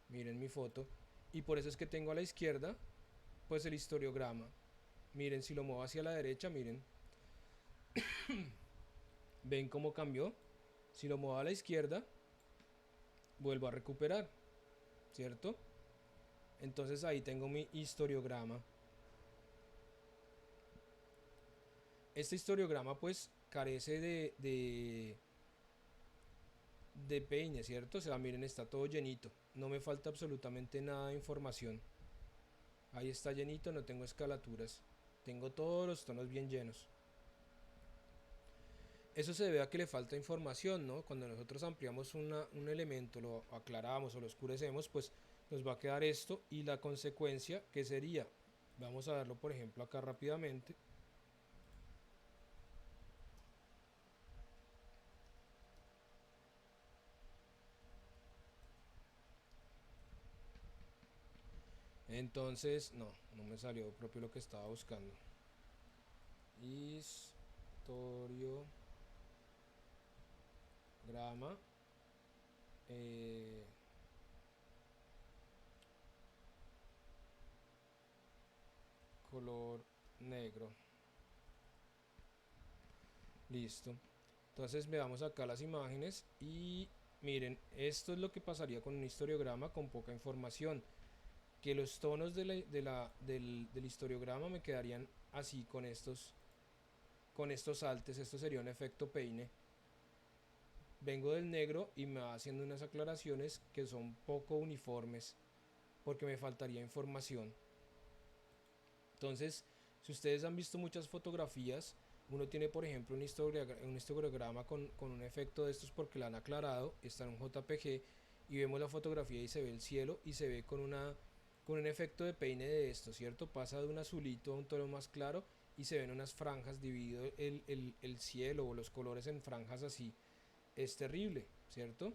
[SPEAKER 1] miren mi foto, y por eso es que tengo a la izquierda, pues el historiograma. Miren, si lo muevo hacia la derecha, miren, ¿Ven cómo cambió? Si lo muevo a la izquierda, vuelvo a recuperar, ¿cierto? Entonces ahí tengo mi historiograma. Este historiograma pues carece de peine, ¿cierto? O sea, miren, está todo llenito. No me falta absolutamente nada de información. Ahí está llenito, no tengo escalaturas. Tengo todos los tonos bien llenos. Eso se debe a que le falta información, ¿no? Cuando nosotros ampliamos un elemento, lo aclaramos o lo oscurecemos, pues nos va a quedar esto y la consecuencia, ¿qué sería? Vamos a verlo, por ejemplo, acá rápidamente. Entonces, no me salió propio lo que estaba buscando. Historiograma. eh, Color negro. Listo. Entonces veamos acá las imágenes y miren, esto es lo que pasaría con un historiograma con poca información. Que los tonos del historiograma me quedarían así con estos saltes. Esto sería un efecto peine. Vengo del negro y me va haciendo unas aclaraciones que son poco uniformes porque me faltaría información. Entonces, si ustedes han visto muchas fotografías, uno tiene por ejemplo un histograma con un efecto de estos porque la han aclarado, está en un JPG y vemos la fotografía y se ve el cielo y se ve con un efecto de peine de esto, ¿cierto? Pasa de un azulito a un tono más claro y se ven unas franjas, dividido el cielo o los colores en franjas así. Es terrible, ¿cierto?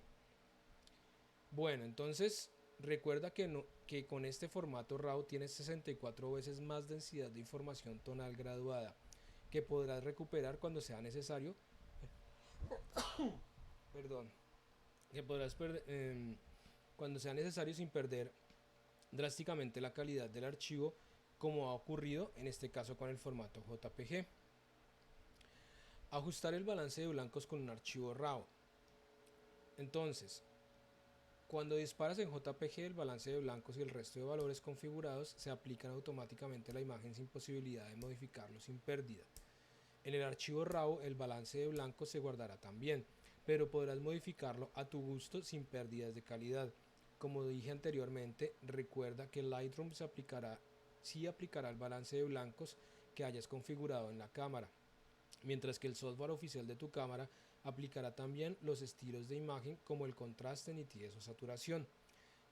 [SPEAKER 1] Bueno, entonces recuerda que, no, que con este formato RAW tienes 64 veces más densidad de información tonal graduada que podrás recuperar cuando sea necesario. Perdón, que podrás cuando sea necesario sin perder drásticamente la calidad del archivo, como ha ocurrido en este caso con el formato JPG. Ajustar el balance de blancos con un archivo RAW. Entonces, cuando disparas en JPG, el balance de blancos y el resto de valores configurados se aplican automáticamente a la imagen sin posibilidad de modificarlo sin pérdida. En el archivo RAW, el balance de blancos se guardará también, pero podrás modificarlo a tu gusto sin pérdidas de calidad. Como dije anteriormente, recuerda que Lightroom sí aplicará el balance de blancos que hayas configurado en la cámara, mientras que el software oficial de tu cámara aplicará también los estilos de imagen como el contraste, nitidez o saturación.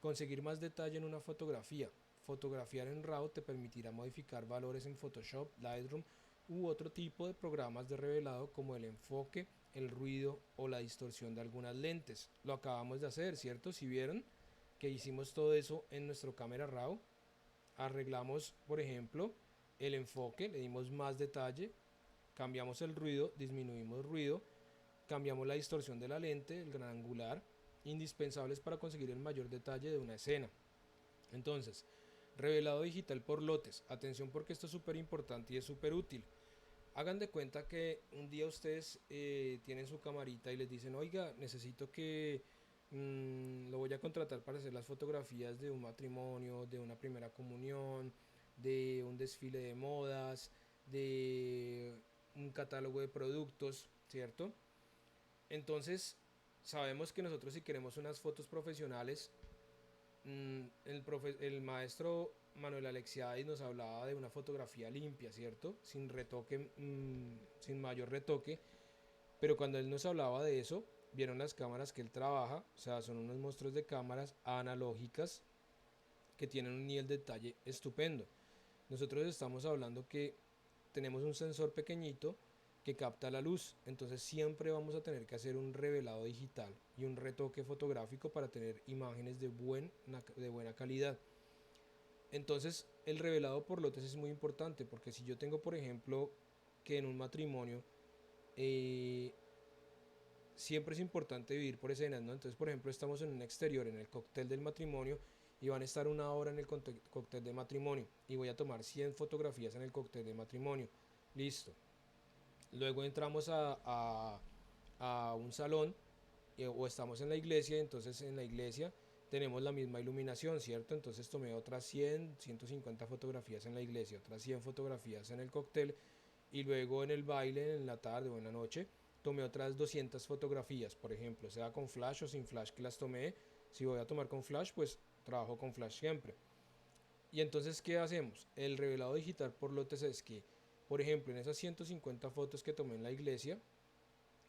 [SPEAKER 1] Conseguir más detalle en una fotografía. Fotografiar en RAW te permitirá modificar valores en Photoshop, Lightroom u otro tipo de programas de revelado como el enfoque, el ruido o la distorsión de algunas lentes. Lo acabamos de hacer, ¿cierto? Si vieron que hicimos todo eso en nuestro cámara RAW, arreglamos, por ejemplo, el enfoque, le dimos más detalle, cambiamos el ruido, disminuimos ruido, cambiamos la distorsión de la lente, el gran angular, indispensables para conseguir el mayor detalle de una escena. Entonces, revelado digital por lotes. Atención porque esto es súper importante y es súper útil. Hagan de cuenta que un día ustedes tienen su camarita y les dicen, oiga, necesito que lo voy a contratar para hacer las fotografías de un matrimonio, de una primera comunión, de un desfile de modas, de un catálogo de productos, ¿cierto? Entonces, sabemos que nosotros si queremos unas fotos profesionales, el maestro Manuel Alexiadis nos hablaba de una fotografía limpia, ¿cierto? Sin retoque, sin mayor retoque. Pero cuando él nos hablaba de eso, vieron las cámaras que él trabaja, o sea, son unos monstruos de cámaras analógicas que tienen un nivel de detalle estupendo. Nosotros estamos hablando que tenemos un sensor pequeñito que capta la luz, entonces siempre vamos a tener que hacer un revelado digital y un retoque fotográfico para tener imágenes de buena calidad. Entonces el revelado por lotes es muy importante porque si yo tengo por ejemplo que en un matrimonio eh, siempre es importante vivir por escenas, ¿no? Entonces por ejemplo estamos en un exterior, en el cóctel del matrimonio y van a estar una hora en el cóctel de matrimonio y voy a tomar 100 fotografías en el cóctel de matrimonio. Listo. Luego entramos a un salón o estamos en la iglesia, entonces en la iglesia tenemos la misma iluminación, ¿cierto? Entonces tomé otras 100, 150 fotografías en la iglesia, otras 100 fotografías en el cóctel y luego en el baile, en la tarde o en la noche, tomé otras 200 fotografías, por ejemplo, sea con flash o sin flash que las tomé. Si voy a tomar con flash, pues trabajo con flash siempre. Y entonces, ¿qué hacemos? El revelado digital por lotes es que, por ejemplo, en esas 150 fotos que tomé en la iglesia,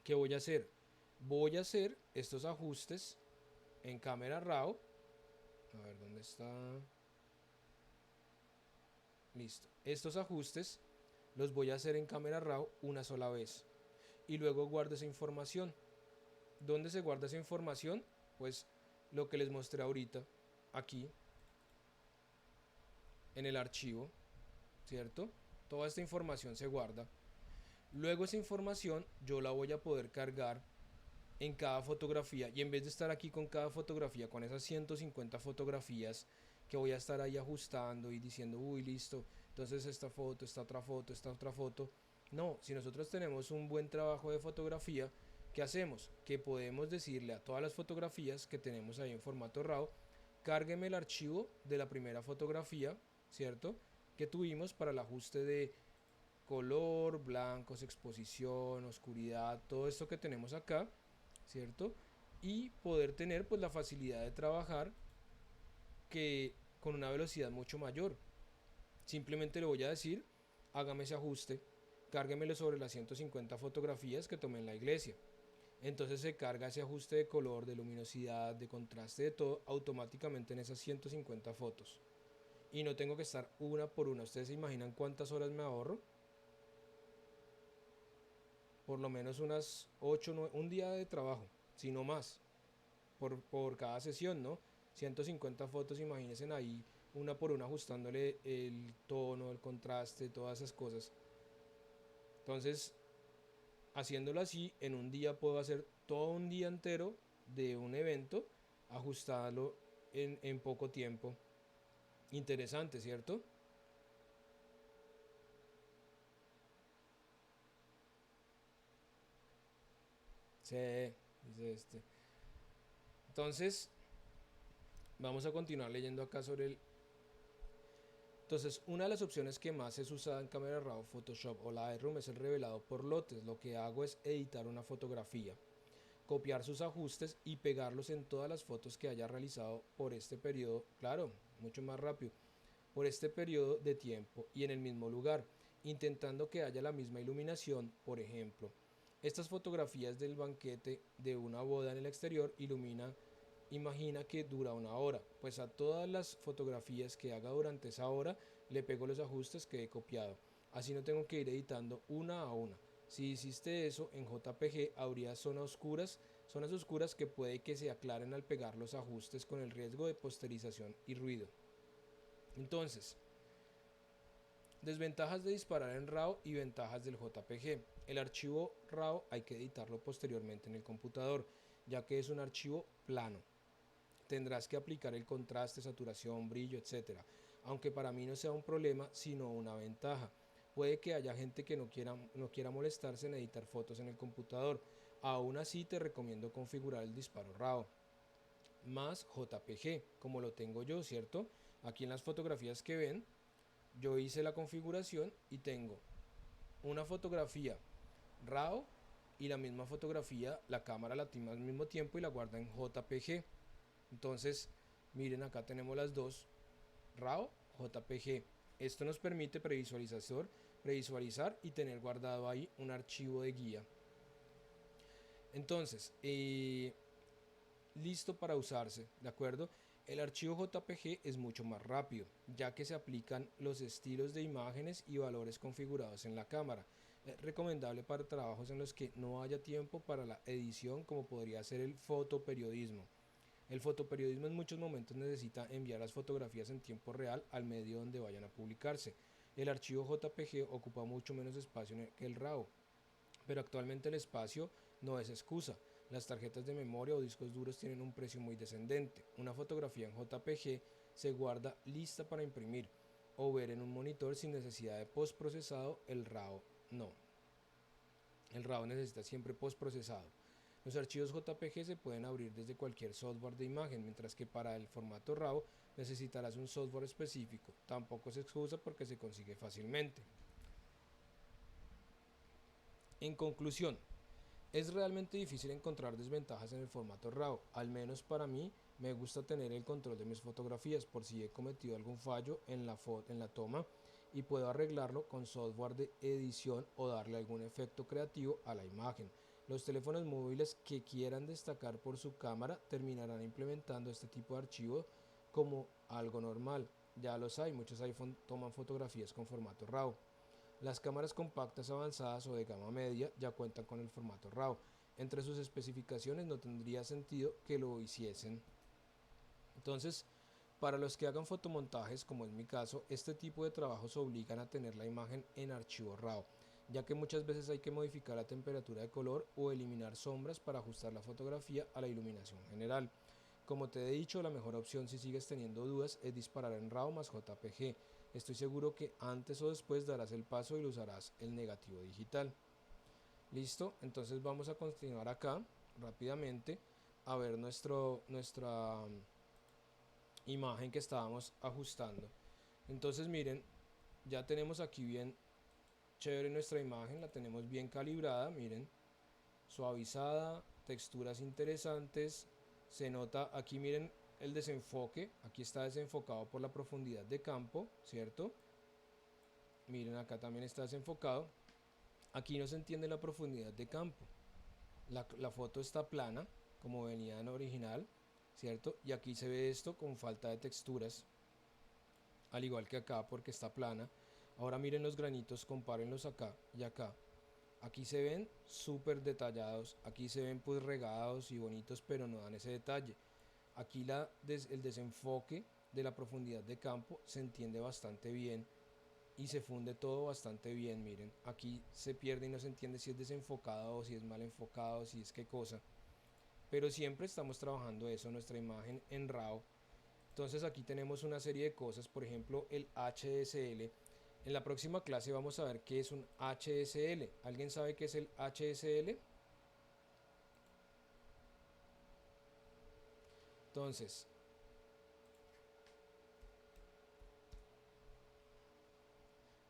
[SPEAKER 1] ¿qué voy a hacer? Voy a hacer estos ajustes en cámara RAW. A ver, ¿dónde está? Listo. Estos ajustes los voy a hacer en cámara RAW una sola vez. Y luego guardo esa información. ¿Dónde se guarda esa información? Pues lo que les mostré ahorita, aquí, en el archivo, ¿cierto? Toda esta información se guarda. Luego esa información yo la voy a poder cargar en cada fotografía y en vez de estar aquí con cada fotografía, con esas 150 fotografías que voy a estar ahí ajustando y diciendo, uy, listo, entonces esta foto, esta otra foto, esta otra foto. No, si nosotros tenemos un buen trabajo de fotografía, ¿qué hacemos? Que podemos decirle a todas las fotografías que tenemos ahí en formato RAW, cárgueme el archivo de la primera fotografía, ¿cierto? Que tuvimos para el ajuste de color, blancos, exposición, oscuridad, todo esto que tenemos acá, ¿cierto? Y poder tener pues la facilidad de trabajar que con una velocidad mucho mayor. Simplemente le voy a decir, hágame ese ajuste, cárguemelo sobre las 150 fotografías que tomé en la iglesia. Entonces se carga ese ajuste de color, de luminosidad, de contraste, de todo automáticamente en esas 150 fotos. Y no tengo que estar una por una. ¿Ustedes se imaginan cuántas horas me ahorro? Por lo menos unas 8 9, un día de trabajo, si no más, por cada sesión, ¿no? 150 fotos, imagínense ahí una por una ajustándole el tono, el contraste, todas esas cosas. Entonces, haciéndolo así, en un día puedo hacer todo un día entero de un evento, ajustarlo en poco tiempo. Interesante, ¿cierto? Sí, dice este. Entonces, vamos a continuar leyendo acá sobre el. Entonces, una de las opciones que más es usada en Camera Raw, Photoshop o Lightroom es el revelado por lotes. Lo que hago es editar una fotografía, copiar sus ajustes y pegarlos en todas las fotos que haya realizado por este periodo, claro, mucho más rápido, por este periodo de tiempo y en el mismo lugar, intentando que haya la misma iluminación. Por ejemplo, estas fotografías del banquete de una boda en el exterior imagina que dura una hora, pues a todas las fotografías que haga durante esa hora le pego los ajustes que he copiado, así no tengo que ir editando una a una. Si hiciste eso en JPG habría zonas oscuras que puede que se aclaren al pegar los ajustes con el riesgo de posterización y ruido. Entonces, desventajas de disparar en RAW y ventajas del JPG. El archivo RAW hay que editarlo posteriormente en el computador, ya que es un archivo plano. Tendrás que aplicar el contraste, saturación, brillo, etcétera. Aunque para mí no sea un problema, sino una ventaja. Puede que haya gente que no quiera molestarse en editar fotos en el computador. Aún así te recomiendo configurar el disparo RAW más JPG, como lo tengo yo, ¿cierto? Aquí en las fotografías que ven, yo hice la configuración y tengo una fotografía RAW y la misma fotografía, la cámara la toma al mismo tiempo y la guarda en JPG. Entonces, miren, acá tenemos las dos, RAW, JPG. Esto nos permite previsualizar y tener guardado ahí un archivo de guía. Entonces, listo para usarse, ¿de acuerdo? El archivo JPG es mucho más rápido, ya que se aplican los estilos de imágenes y valores configurados en la cámara. Es recomendable para trabajos en los que no haya tiempo para la edición, como podría ser el fotoperiodismo. El fotoperiodismo en muchos momentos necesita enviar las fotografías en tiempo real al medio donde vayan a publicarse. El archivo JPG ocupa mucho menos espacio que el RAW, pero actualmente el espacio no es excusa. Las tarjetas de memoria o discos duros tienen un precio muy descendente. Una fotografía en JPG se guarda lista para imprimir o ver en un monitor sin necesidad de postprocesado, el RAW no. El RAW necesita siempre postprocesado. Los archivos JPG se pueden abrir desde cualquier software de imagen, mientras que para el formato RAW necesitarás un software específico. Tampoco se excusa porque se consigue fácilmente. En conclusión, es realmente difícil encontrar desventajas en el formato RAW. Al menos para mí, me gusta tener el control de mis fotografías por si he cometido algún fallo en la toma, y puedo arreglarlo con software de edición o darle algún efecto creativo a la imagen. Los teléfonos móviles que quieran destacar por su cámara terminarán implementando este tipo de archivo como algo normal. Ya los hay, muchos iPhone toman fotografías con formato RAW. Las cámaras compactas avanzadas o de gama media ya cuentan con el formato RAW. Entre sus especificaciones no tendría sentido que lo hiciesen. Entonces, para los que hagan fotomontajes, como es mi caso, este tipo de trabajos obligan a tener la imagen en archivo RAW, ya que muchas veces hay que modificar la temperatura de color o eliminar sombras para ajustar la fotografía a la iluminación general. Como te he dicho, la mejor opción si sigues teniendo dudas es disparar en RAW más JPG. Estoy seguro que antes o después darás el paso y lo usarás el negativo digital. Listo, entonces vamos a continuar acá rápidamente a ver nuestra imagen que estábamos ajustando. Entonces miren, ya tenemos aquí bien chévere nuestra imagen, la tenemos bien calibrada, miren, suavizada, texturas interesantes, se nota aquí, miren el desenfoque, aquí está desenfocado por la profundidad de campo, ¿cierto? Miren acá también está desenfocado, aquí no se entiende la profundidad de campo, la foto está plana, como venía en original, ¿cierto? Y aquí se ve esto con falta de texturas, al igual que acá porque está plana. Ahora miren los granitos, compárenlos acá y acá. Aquí se ven súper detallados, aquí se ven pues regados y bonitos, pero no dan ese detalle. Aquí el desenfoque de la profundidad de campo se entiende bastante bien y se funde todo bastante bien. Miren, aquí se pierde y no se entiende si es desenfocado o si es mal enfocado, si es qué cosa. Pero siempre estamos trabajando eso, nuestra imagen en RAW. Entonces aquí tenemos una serie de cosas, por ejemplo el HSL. En la próxima clase vamos a ver qué es un HSL. ¿Alguien sabe qué es el HSL? Entonces,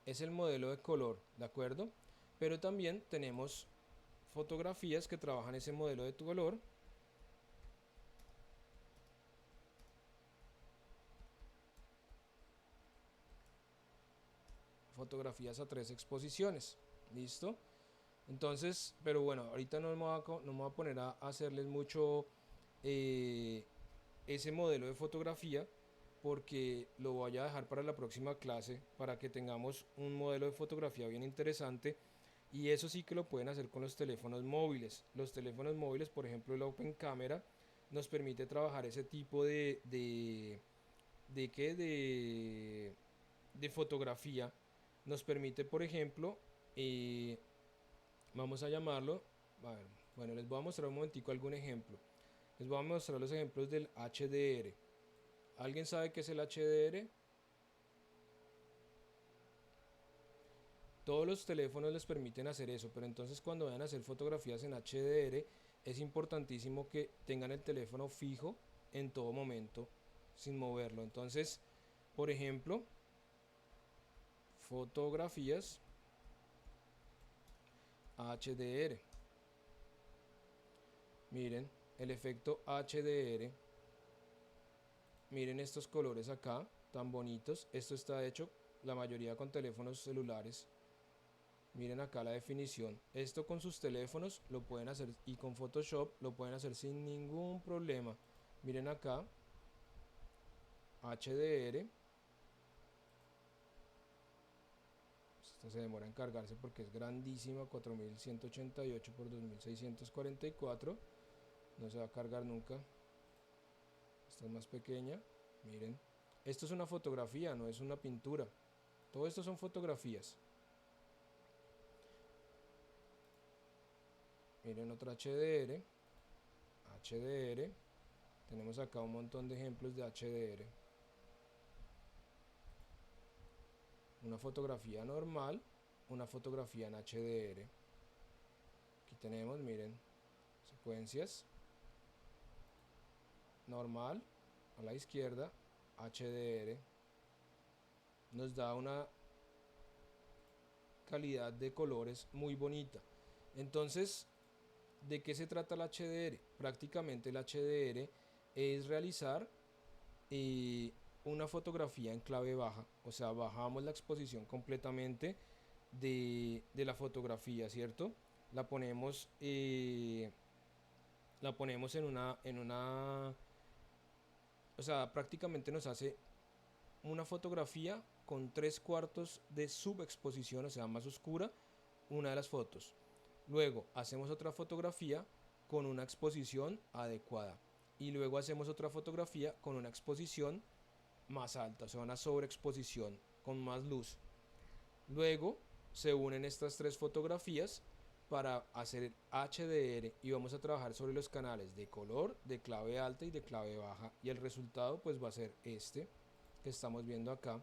[SPEAKER 1] es el modelo de color, ¿de acuerdo? Pero también tenemos fotografías que trabajan ese modelo de color. Fotografías a 3 exposiciones. ¿Listo? Entonces, pero bueno, ahorita no me voy a poner a hacerles mucho eh, ese modelo de fotografía, porque lo voy a dejar para la próxima clase para que tengamos un modelo de fotografía bien interesante. Y eso sí que lo pueden hacer con los teléfonos móviles. Los teléfonos móviles, por ejemplo el Open Camera, nos permite trabajar ese tipo de, ¿qué? De fotografía. Nos permite, por ejemplo, vamos a llamarlo, a ver, bueno, les voy a mostrar un momentico algún ejemplo. Les voy a mostrar los ejemplos del HDR. ¿Alguien sabe qué es el HDR? Todos los teléfonos les permiten hacer eso, pero entonces cuando vayan a hacer fotografías en HDR es importantísimo que tengan el teléfono fijo en todo momento sin moverlo. Entonces, por ejemplo, fotografías HDR. Miren el efecto HDR. Miren estos colores acá, tan bonitos. Esto está hecho la mayoría con teléfonos celulares. Miren acá la definición. Esto con sus teléfonos lo pueden hacer, y con Photoshop lo pueden hacer sin ningún problema. Miren acá, HDR. Esta se demora en cargarse porque es grandísima, 4188 por 2644. No se va a cargar nunca. Esta es más pequeña. Miren. Esto es una fotografía, no es una pintura. Todo esto son fotografías. Miren otra HDR. HDR. Tenemos acá un montón de ejemplos de HDR. Una fotografía normal, una fotografía en HDR. tenemos, miren, secuencias, normal, a la izquierda, HDR, nos da una calidad de colores muy bonita. Entonces, ¿de qué se trata el HDR? Prácticamente el HDR es realizar una fotografía en clave baja, o sea, bajamos la exposición completamente de la fotografía, ¿cierto? La ponemos, o sea, prácticamente nos hace una fotografía con 3/4 de subexposición, o sea, más oscura, una de las fotos. Luego hacemos otra fotografía con una exposición adecuada. Y luego hacemos otra fotografía con una exposición más alta, o sea, una sobreexposición con más luz. Luego se unen estas tres fotografías para hacer el HDR y vamos a trabajar sobre los canales de color, de clave alta y de clave baja. Y el resultado pues va a ser este que estamos viendo acá.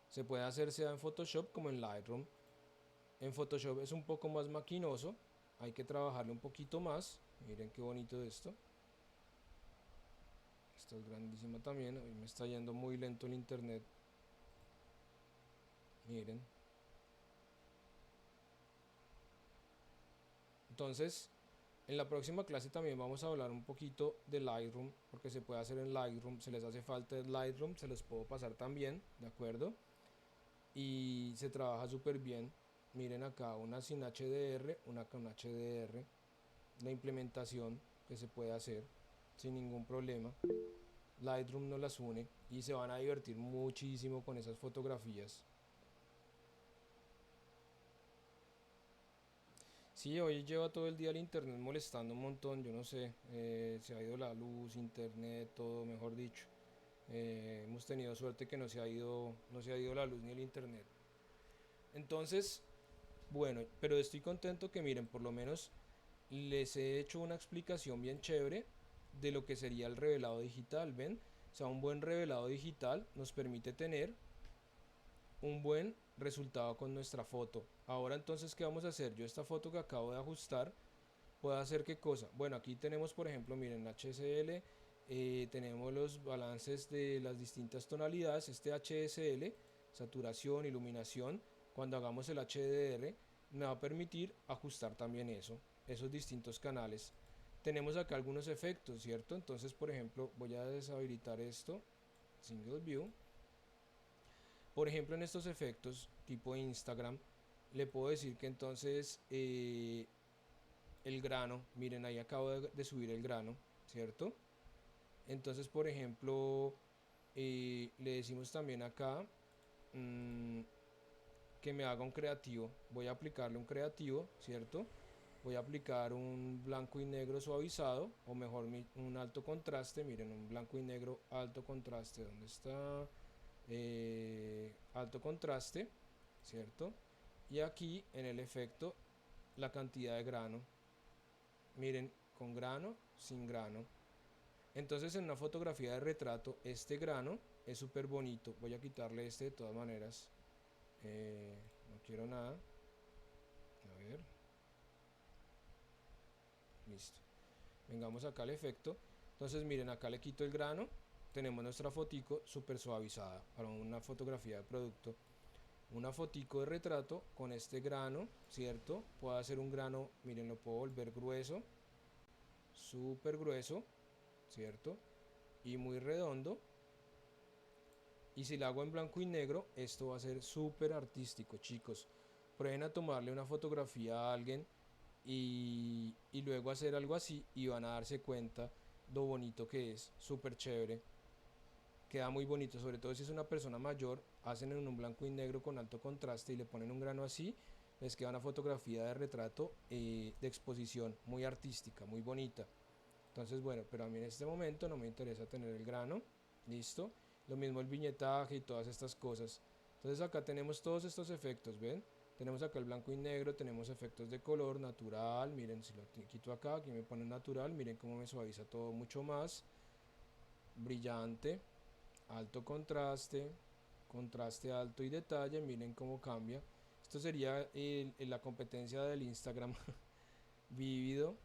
[SPEAKER 1] Se puede hacer sea en Photoshop como en Lightroom. En Photoshop es un poco más maquinoso, hay que trabajarlo un poquito más. Miren qué bonito esto. Esta es grandísima también. Hoy me está yendo muy lento el internet. Miren. Entonces, en la próxima clase también vamos a hablar un poquito de Lightroom, porque se puede hacer en Lightroom. Si les hace falta el Lightroom, se los puedo pasar también, ¿de acuerdo? Y se trabaja súper bien. Miren acá, una sin HDR, una con HDR. La implementación que se puede hacer sin ningún problema. Lightroom nos las une y se van a divertir muchísimo con esas fotografías. Sí, hoy lleva todo el día el internet molestando un montón, yo no sé, se ha ido la luz, internet, todo, mejor dicho. Hemos tenido suerte que no se ha ido la luz ni el internet. Entonces, bueno, pero estoy contento que miren, por lo menos les he hecho una explicación bien chévere de lo que sería el revelado digital, ¿ven? O sea, un buen revelado digital nos permite tener un buen resultado con nuestra foto. Ahora entonces, ¿qué vamos a hacer? Yo esta foto que acabo de ajustar, ¿puedo hacer qué cosa? Bueno, aquí tenemos, por ejemplo, miren, HSL, tenemos los balances de las distintas tonalidades, este HSL, saturación, iluminación, cuando hagamos el HDR, me va a permitir ajustar también eso, esos distintos canales. Tenemos acá algunos efectos, ¿cierto? Entonces, por ejemplo, voy a deshabilitar esto, Single View. Por ejemplo, en estos efectos tipo Instagram, le puedo decir que entonces el grano, miren, ahí acabo de subir el grano, ¿cierto? Entonces, por ejemplo, le decimos también acá mmm, que me haga un creativo. Voy a aplicarle un creativo, ¿cierto? Voy a aplicar un blanco y negro suavizado, o mejor un alto contraste. Miren, un blanco y negro alto contraste. ¿Dónde está? Alto contraste, ¿cierto? Y aquí en el efecto, la cantidad de grano. Miren, con grano, sin grano. Entonces en una fotografía de retrato, este grano es súper bonito. Voy a quitarle este de todas maneras. No quiero nada. A ver. Listo. Vengamos acá al efecto. Entonces miren, acá le quito el grano. Tenemos nuestra fotico súper suavizada para una fotografía de producto. Una fotico de retrato con este grano, ¿cierto? Puedo hacer un grano, miren, lo puedo volver grueso, súper grueso, ¿cierto? Y muy redondo. Y si lo hago en blanco y negro, esto va a ser súper artístico, chicos. Prueben a tomarle una fotografía a alguien y luego hacer algo así y van a darse cuenta lo bonito que es, súper chévere. Queda muy bonito, sobre todo si es una persona mayor, hacen en un blanco y negro con alto contraste y le ponen un grano así, les queda una fotografía de retrato de exposición muy artística, muy bonita. Entonces, bueno, pero a mí en este momento no me interesa tener el grano, listo. Lo mismo el viñetaje y todas estas cosas. Entonces acá tenemos todos estos efectos, ¿ven? Tenemos acá el blanco y negro, tenemos efectos de color natural, miren, si lo quito acá, aquí me pone natural, miren cómo me suaviza todo mucho más. Brillante, alto contraste, contraste alto y detalle, miren cómo cambia. Esto sería la competencia del Instagram vívido,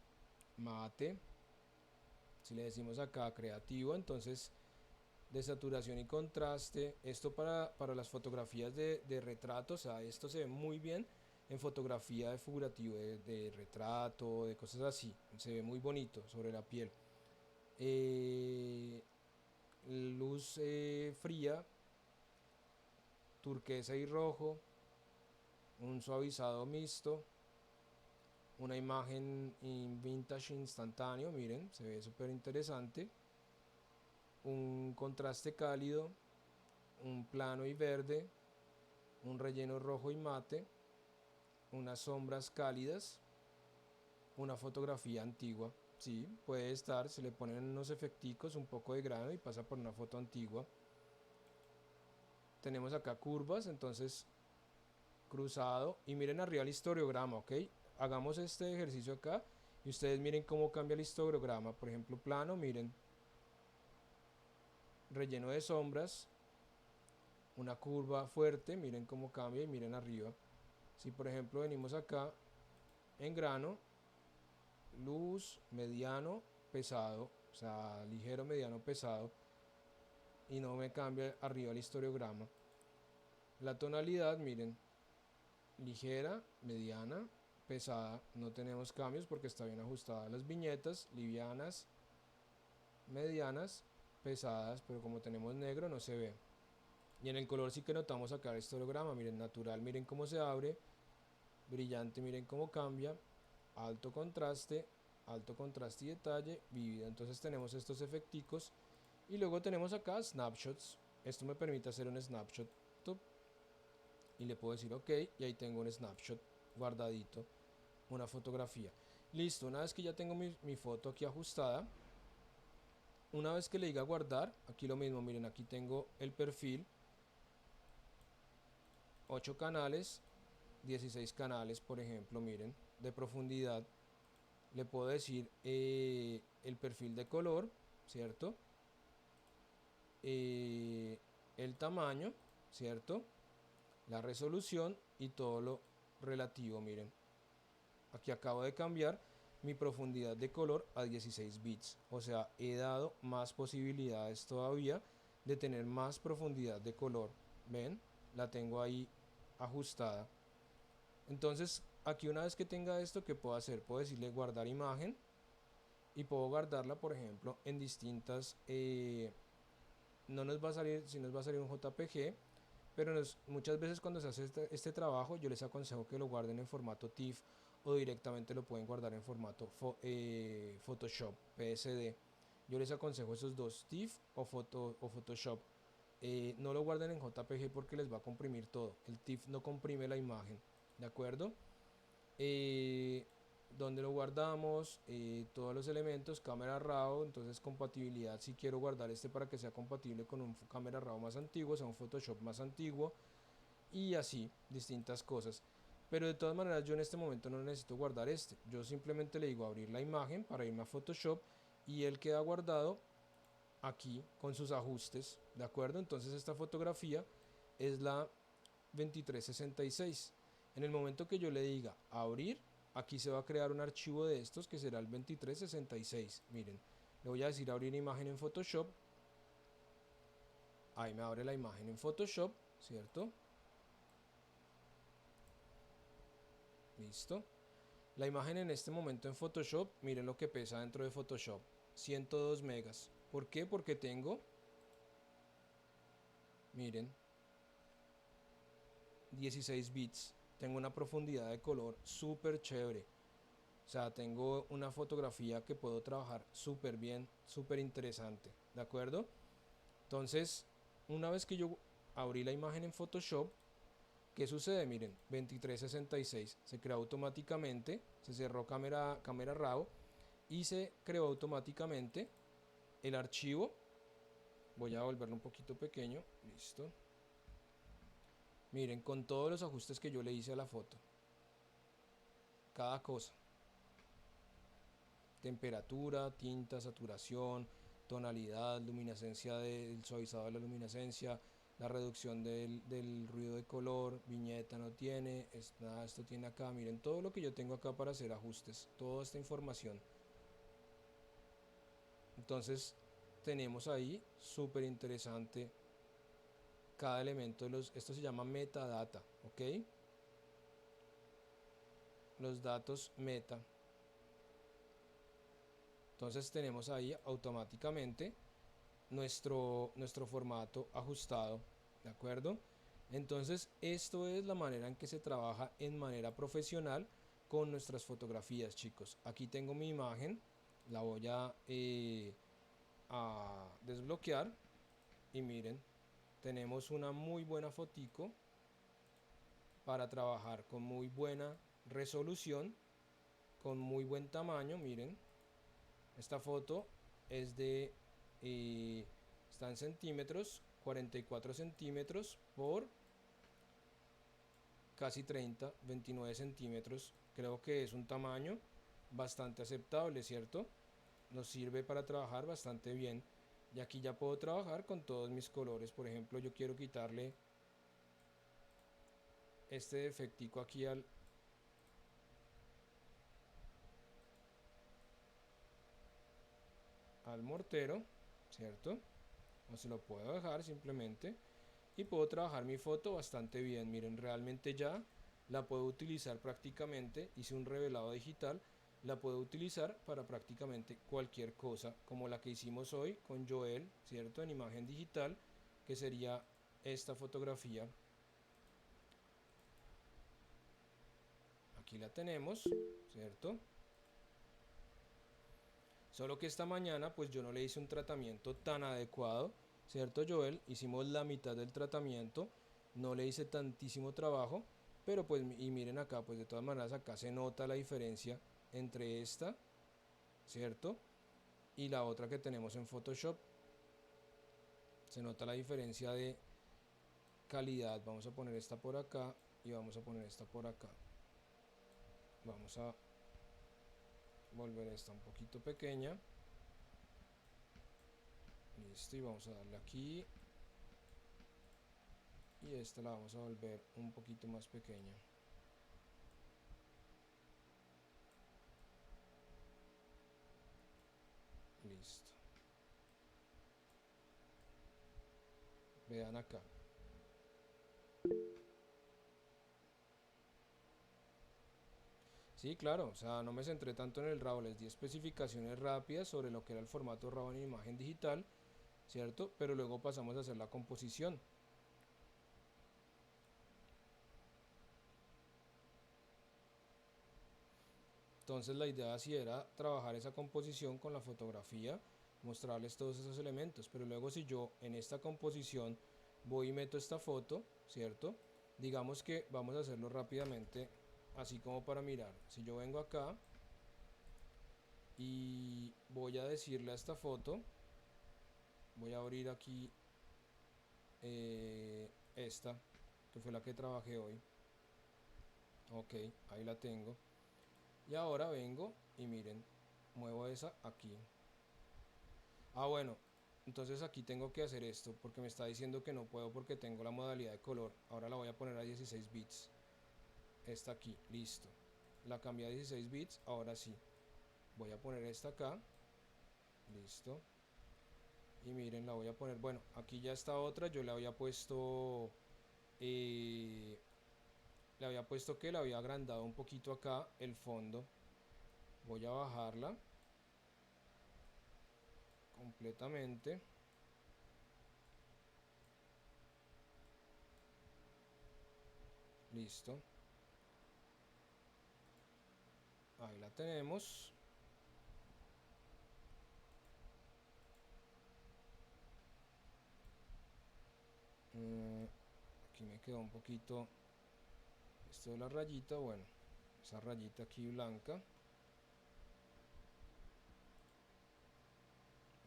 [SPEAKER 1] mate. Si le decimos acá creativo, entonces de saturación y contraste. Esto para las fotografías de retrato, o sea, esto se ve muy bien en fotografía de figurativo, de retrato, de cosas así. Se ve muy bonito sobre la piel. Eh, Luz fría, turquesa y rojo, un suavizado mixto, una imagen en vintage instantáneo, miren, se ve súper interesante, un contraste cálido, un plano y verde, un relleno rojo y mate, unas sombras cálidas, una fotografía antigua. Sí, puede estar, se le ponen unos efecticos, un poco de grano y pasa por una foto antigua. Tenemos acá curvas, entonces cruzado, y miren arriba el histograma, ok. Hagamos este ejercicio acá y ustedes miren cómo cambia el histograma. Por ejemplo, plano, miren, relleno de sombras, una curva fuerte, miren cómo cambia y miren arriba. Si por ejemplo venimos acá en grano, luz, mediano, pesado, o sea, ligero, mediano, pesado, y no me cambia arriba el histograma. La tonalidad, miren, ligera, mediana, pesada, no tenemos cambios porque está bien ajustada. Las viñetas, livianas, medianas, pesadas, pero como tenemos negro no se ve. Y en el color sí que notamos acá el histograma, miren, natural, miren cómo se abre, brillante, miren cómo cambia, alto contraste y detalle, vívido. Entonces tenemos estos efecticos y luego tenemos acá snapshots. Esto me permite hacer un snapshot y le puedo decir ok, y ahí tengo un snapshot guardadito, una fotografía. Listo, una vez que ya tengo mi foto aquí ajustada, una vez que le diga guardar, aquí lo mismo, miren, aquí tengo el perfil, 8 canales, 16 canales, por ejemplo, miren, de profundidad. Le puedo decir el perfil de color, ¿cierto? El tamaño, ¿cierto? La resolución y todo lo relativo, miren. Aquí acabo de cambiar mi profundidad de color a 16 bits, o sea, he dado más posibilidades todavía de tener más profundidad de color. ¿Ven? La tengo ahí ajustada. Entonces, aquí una vez que tenga esto, ¿qué puedo hacer? Puedo decirle guardar imagen y puedo guardarla, por ejemplo, en distintas... no nos va a salir, si nos va a salir un JPG, pero muchas veces cuando se hace este trabajo, yo les aconsejo que lo guarden en formato TIFF o directamente lo pueden guardar en formato Photoshop, PSD. Yo les aconsejo esos dos, TIFF o Photoshop. No lo guarden en JPG porque les va a comprimir todo. El TIFF no comprime la imagen, ¿de acuerdo? Donde lo guardamos, todos los elementos, cámara RAW, entonces compatibilidad, si quiero guardar este para que sea compatible con un cámara RAW más antiguo, o sea un Photoshop más antiguo, y así, distintas cosas. Pero de todas maneras yo en este momento no necesito guardar este, yo simplemente le digo abrir la imagen para irme a Photoshop y él queda guardado aquí con sus ajustes, ¿de acuerdo? Entonces esta fotografía es la 2366. En el momento que yo le diga abrir, aquí se va a crear un archivo de estos que será el 2366. Miren, le voy a decir abrir imagen en Photoshop. Ahí me abre la imagen en Photoshop, ¿cierto? Listo. La imagen en este momento en Photoshop, miren lo que pesa dentro de Photoshop. 102 megas. ¿Por qué? Porque tengo, miren, 16 bits. Tengo una profundidad de color súper chévere. O sea, tengo una fotografía que puedo trabajar súper bien, súper interesante. ¿De acuerdo? Entonces, una vez que yo abrí la imagen en Photoshop, ¿qué sucede? Miren, 2366 se creó automáticamente, se cerró cámara RAW y se creó automáticamente el archivo. Voy a volverlo un poquito pequeño. Listo. Miren, con todos los ajustes que yo le hice a la foto. Cada cosa. Temperatura, tinta, saturación, tonalidad, luminiscencia del suavizado de la luminiscencia, la reducción del ruido de color, viñeta no tiene, nada, esto tiene acá, miren todo lo que yo tengo acá para hacer ajustes, toda esta información. Entonces tenemos ahí, súper interesante, cada elemento de esto se llama metadata, ¿ok? Los datos meta. Entonces tenemos ahí automáticamente nuestro formato ajustado, ¿de acuerdo? Entonces esto es la manera en que se trabaja en manera profesional con nuestras fotografías, chicos. Aquí tengo mi imagen, la voy a desbloquear y miren, tenemos una muy buena fotico para trabajar con muy buena resolución, con muy buen tamaño. Miren, esta foto es está en centímetros, 44 centímetros por casi 30, 29 centímetros. Creo que es un tamaño bastante aceptable, ¿cierto? Nos sirve para trabajar bastante bien. Y aquí ya puedo trabajar con todos mis colores. Por ejemplo, yo quiero quitarle este defectico aquí al mortero, ¿cierto? O se lo puedo dejar simplemente y puedo trabajar mi foto bastante bien. Miren, realmente ya la puedo utilizar prácticamente, hice un revelado digital, la puedo utilizar para prácticamente cualquier cosa, como la que hicimos hoy con Joel, ¿cierto? En imagen digital, que sería esta fotografía. Aquí la tenemos, ¿cierto? Solo que esta mañana pues yo no le hice un tratamiento tan adecuado, ¿cierto, Joel? Hicimos la mitad del tratamiento, no le hice tantísimo trabajo, pero pues y miren acá, pues de todas maneras acá se nota la diferencia entre esta, ¿cierto? Y la otra que tenemos en Photoshop. Se nota la diferencia de calidad. Vamos a poner esta por acá y vamos a poner esta por acá. Vamos a volver esta un poquito pequeña. Listo, y vamos a darle aquí. Y esta la vamos a volver un poquito más pequeña. Listo. Vean acá. Sí, claro, o sea, no me centré tanto en el RAW, les di especificaciones rápidas sobre lo que era el formato RAW en imagen digital, ¿cierto? Pero luego pasamos a hacer la composición. Entonces la idea sí era trabajar esa composición con la fotografía, mostrarles todos esos elementos, pero luego si yo en esta composición voy y meto esta foto, ¿cierto? Digamos que vamos a hacerlo rápidamente, así como para mirar. Si yo vengo acá y voy a decirle a esta foto, voy a abrir aquí esta, que fue la que trabajé hoy. Ok, ahí la tengo. Y ahora vengo y miren, muevo esa aquí. Ah, bueno, entonces aquí tengo que hacer esto porque me está diciendo que no puedo porque tengo la modalidad de color. Ahora la voy a poner a 16 bits. Esta aquí, listo. La cambié a 16 bits, ahora sí. Voy a poner esta acá. Listo. Y miren, la voy a poner, bueno, aquí ya está otra, yo le había puesto... le había puesto que le había agrandado un poquito acá el fondo. Voy a bajarla completamente. Listo. Ahí la tenemos. Aquí me quedó un poquito esto de la rayita, bueno, esa rayita aquí blanca.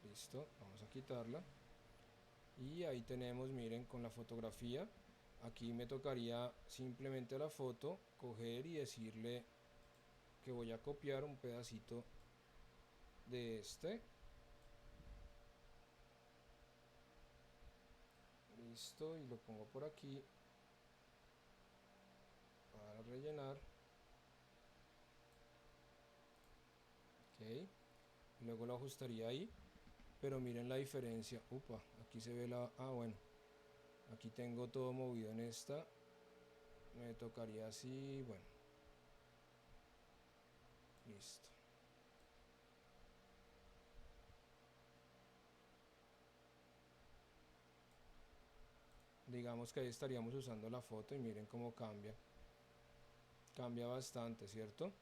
[SPEAKER 1] Listo, vamos a quitarla. Y ahí tenemos, miren, con la fotografía. Aquí me tocaría simplemente la foto, coger y decirle que voy a copiar un pedacito de este. Listo, y lo pongo por aquí para rellenar. Ok, luego lo ajustaría ahí, pero miren la diferencia. Upa, aquí se ve la... Ah, bueno, aquí tengo todo movido en esta. Me tocaría así, bueno. Listo. Digamos que ahí estaríamos usando la foto y miren cómo cambia. Cambia bastante, ¿cierto?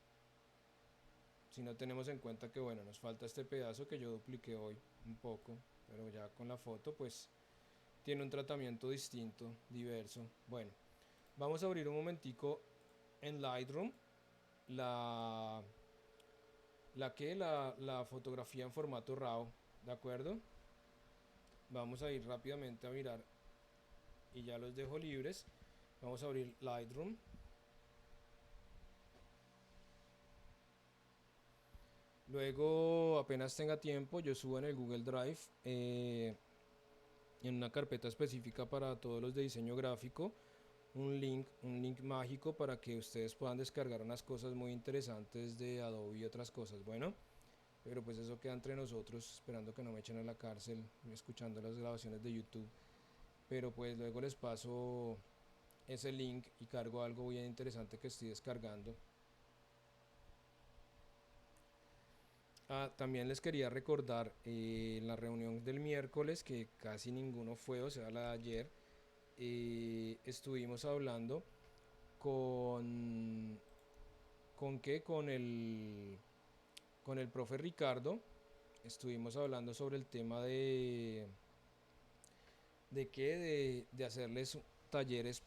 [SPEAKER 1] Si no tenemos en cuenta que, bueno, nos falta este pedazo que yo dupliqué hoy un poco, pero ya con la foto pues tiene un tratamiento distinto, diverso. Bueno, vamos a abrir un momentico en Lightroom la la fotografía en formato RAW, ¿de acuerdo? Vamos a ir rápidamente a mirar y ya los dejo libres. Vamos a abrir Lightroom. Luego, apenas tenga tiempo, yo subo en el Google Drive, en una carpeta específica para todos los de diseño gráfico, un link mágico para que ustedes puedan descargar unas cosas muy interesantes de Adobe y otras cosas. Bueno, pero pues eso queda entre nosotros, esperando que no me echen a la cárcel, escuchando las grabaciones de YouTube. Pero pues luego les paso ese link y cargo algo bien interesante que estoy descargando. Ah, también les quería recordar la reunión del miércoles, que casi ninguno fue, o sea, la de ayer, estuvimos hablando con, ¿con qué? Con el profe Ricardo. Estuvimos hablando sobre el tema de qué, de hacerles talleres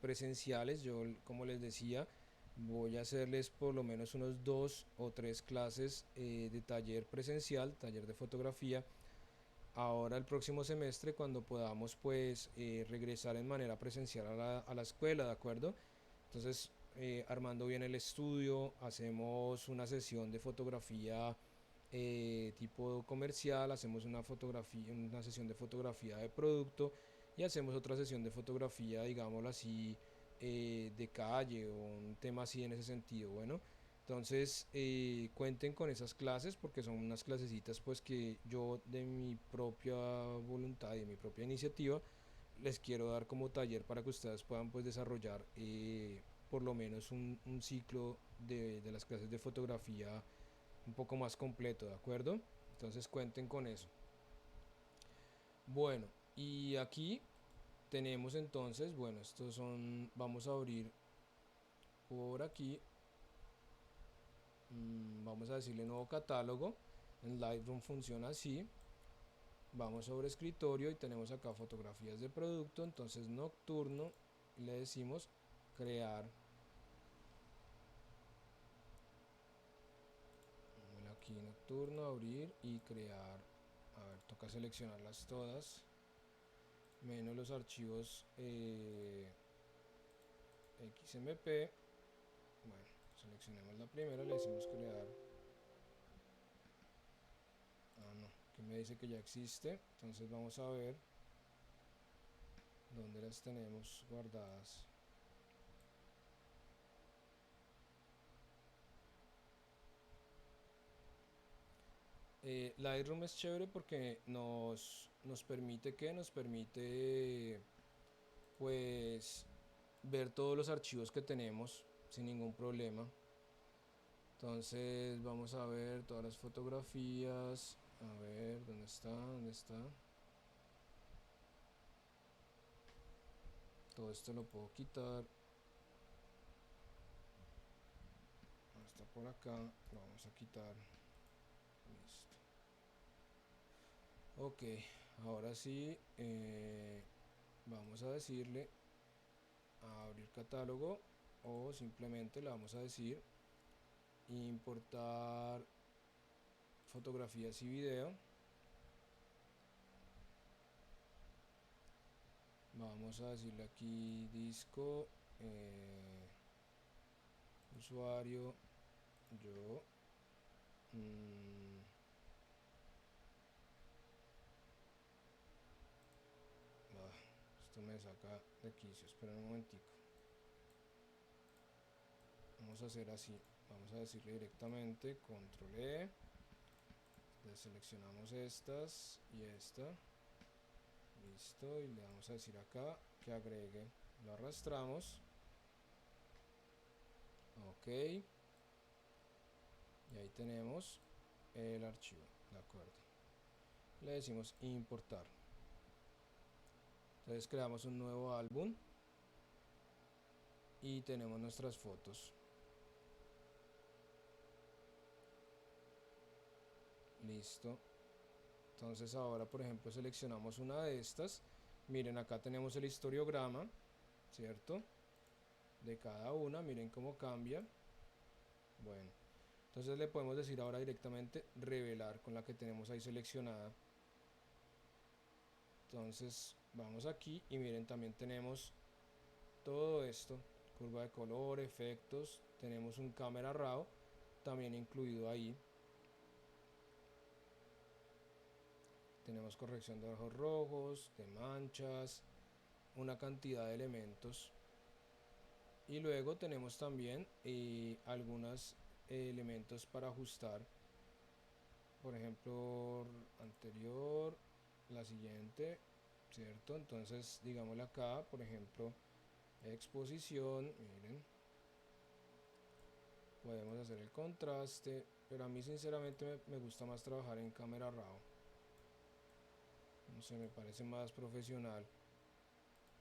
[SPEAKER 1] presenciales. Yo, como les decía, voy a hacerles por lo menos unos 2 o 3 clases de taller presencial, taller de fotografía. Ahora el próximo semestre, cuando podamos pues regresar en manera presencial a la escuela, ¿de acuerdo? Entonces, armando bien el estudio, hacemos una sesión de fotografía tipo comercial, hacemos una fotografía, una sesión de fotografía de producto y hacemos otra sesión de fotografía, digámoslo así, de calle o un tema así en ese sentido. Bueno, entonces cuenten con esas clases porque son unas clasecitas pues que yo de mi propia voluntad y de mi propia iniciativa les quiero dar como taller para que ustedes puedan pues desarrollar por lo menos un ciclo de las clases de fotografía un poco más completo, ¿de acuerdo? Entonces cuenten con eso. Bueno, y aquí tenemos entonces, bueno, estos son, vamos a abrir por aquí, vamos a decirle nuevo catálogo. En Lightroom funciona así. Vamos sobre escritorio y tenemos acá fotografías de producto, entonces nocturno, le decimos crear. Aquí nocturno, abrir y crear. A ver, toca seleccionarlas todas, menos los archivos XMP. Bueno, seleccionemos la primera, le decimos crear. Ah, no, que me dice que ya existe. Entonces vamos a ver dónde las tenemos guardadas. Lightroom es chévere porque nos permite que nos permite pues ver todos los archivos que tenemos sin ningún problema. Entonces vamos a ver todas las fotografías. A ver, ¿dónde está? ¿Dónde está? Todo esto lo puedo quitar. Está por acá. Lo vamos a quitar. Listo. Ok, ahora sí. Vamos a decirle a abrir catálogo. O simplemente le vamos a decir importar fotografías y video. Vamos a decirle aquí disco, usuario, yo. esto me saca de quicio. Espera un momentico. Vamos a hacer así. Vamos a decirle directamente control E. Seleccionamos estas y esta. Listo. Y le vamos a decir acá que agregue. Lo arrastramos. Ok. Y ahí tenemos el archivo. De acuerdo. Le decimos importar. Entonces creamos un nuevo álbum. Y tenemos nuestras fotos. Listo. Entonces ahora, por ejemplo, seleccionamos una de estas. Miren, acá tenemos el histograma, ¿cierto? De cada una, miren cómo cambia. Bueno, entonces le podemos decir ahora directamente revelar con la que tenemos ahí seleccionada. Entonces vamos aquí y miren, también tenemos todo esto, curva de color, efectos, tenemos un cámara raw también incluido ahí. Tenemos corrección de ojos rojos, de manchas, una cantidad de elementos. Y luego tenemos también algunos elementos para ajustar. Por ejemplo, anterior, la siguiente, ¿cierto? Entonces, digámosle acá, por ejemplo, exposición, miren. Podemos hacer el contraste, pero a mí sinceramente me gusta más trabajar en cámara raw. No sé, me parece más profesional.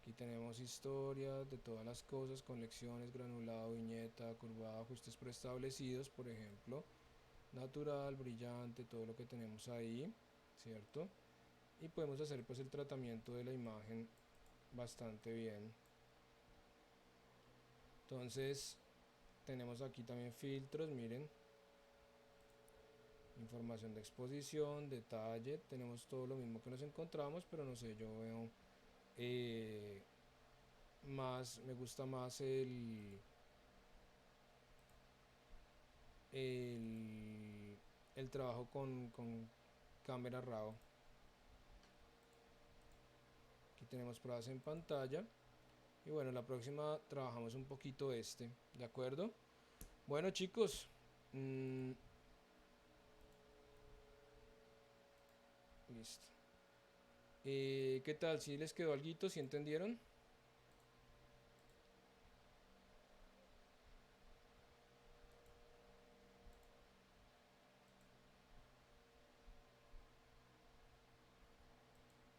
[SPEAKER 1] Aquí tenemos historia de todas las cosas, colecciones, granulado, viñeta, curvado, ajustes preestablecidos, por ejemplo, natural, brillante, todo lo que tenemos ahí, ¿cierto? Y podemos hacer pues el tratamiento de la imagen bastante bien. Entonces tenemos aquí también filtros, miren, información de exposición, detalle, tenemos todo lo mismo que nos encontramos, pero no sé, yo veo me gusta más el trabajo con cámara raw. Aquí tenemos pruebas en pantalla y bueno, la próxima trabajamos un poquito ¿de acuerdo? Bueno chicos, listo. ¿Qué tal? ¿Si les quedó alguito? ¿Si entendieron?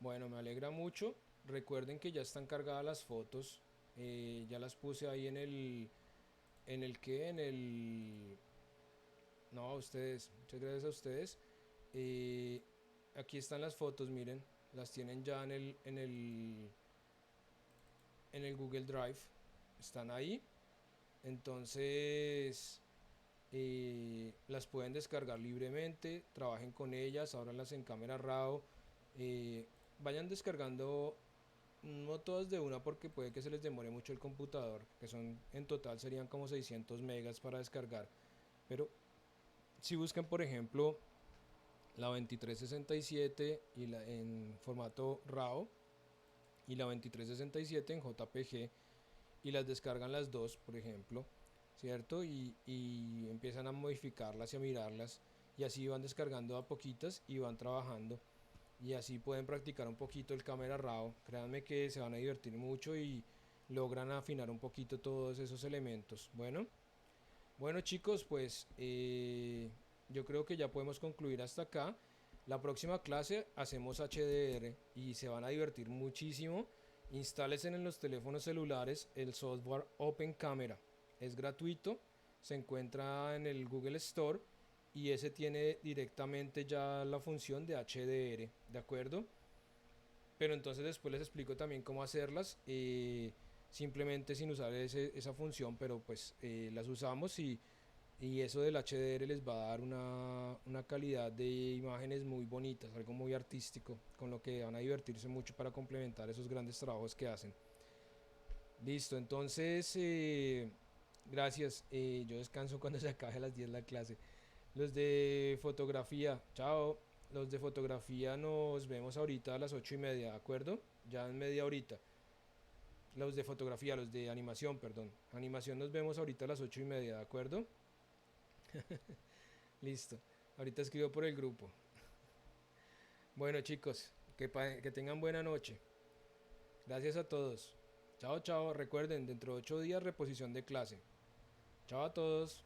[SPEAKER 1] Bueno, me alegra mucho. Recuerden que ya están cargadas las fotos. Ya las puse ahí en el... No, a ustedes. Muchas gracias a ustedes. Aquí están las fotos, miren. Las tienen ya en el Google Drive. Están ahí. Entonces, las pueden descargar libremente. Trabajen con ellas. Ábranlas en cámara RAW. Vayan descargando, no todas de una porque puede que se les demore mucho el computador, que son en total serían como 600 megas para descargar, pero si buscan por ejemplo la 2367 y en formato RAW y la 2367 en JPG y las descargan las dos por ejemplo, cierto, y empiezan a modificarlas y a mirarlas y así van descargando a poquitas y van trabajando y así pueden practicar un poquito el cámara raw. Créanme que se van a divertir mucho y logran afinar un poquito todos esos elementos. Bueno chicos, pues yo creo que ya podemos concluir hasta acá. La próxima clase hacemos HDR y se van a divertir muchísimo. Instálense en los teléfonos celulares el software Open Camera. Es gratuito, se encuentra en el Google Store y ese tiene directamente ya la función de HDR, ¿de acuerdo? Pero entonces después les explico también cómo hacerlas, simplemente sin usar esa función, pero pues las usamos y eso del HDR les va a dar una calidad de imágenes muy bonitas, algo muy artístico, con lo que van a divertirse mucho para complementar esos grandes trabajos que hacen. Listo, entonces, gracias. Yo descanso cuando se acabe a las 10 la clase. Los de fotografía, chao. Los de fotografía nos vemos ahorita a las 8:30, ¿de acuerdo? Ya en media horita. Los de fotografía, los de animación, perdón. Animación nos vemos ahorita a las 8:30, ¿de acuerdo? Listo. Ahorita escribo por el grupo. Bueno, chicos, que tengan buena noche. Gracias a todos. Chao, chao. Recuerden, dentro de 8 días reposición de clase. Chao a todos.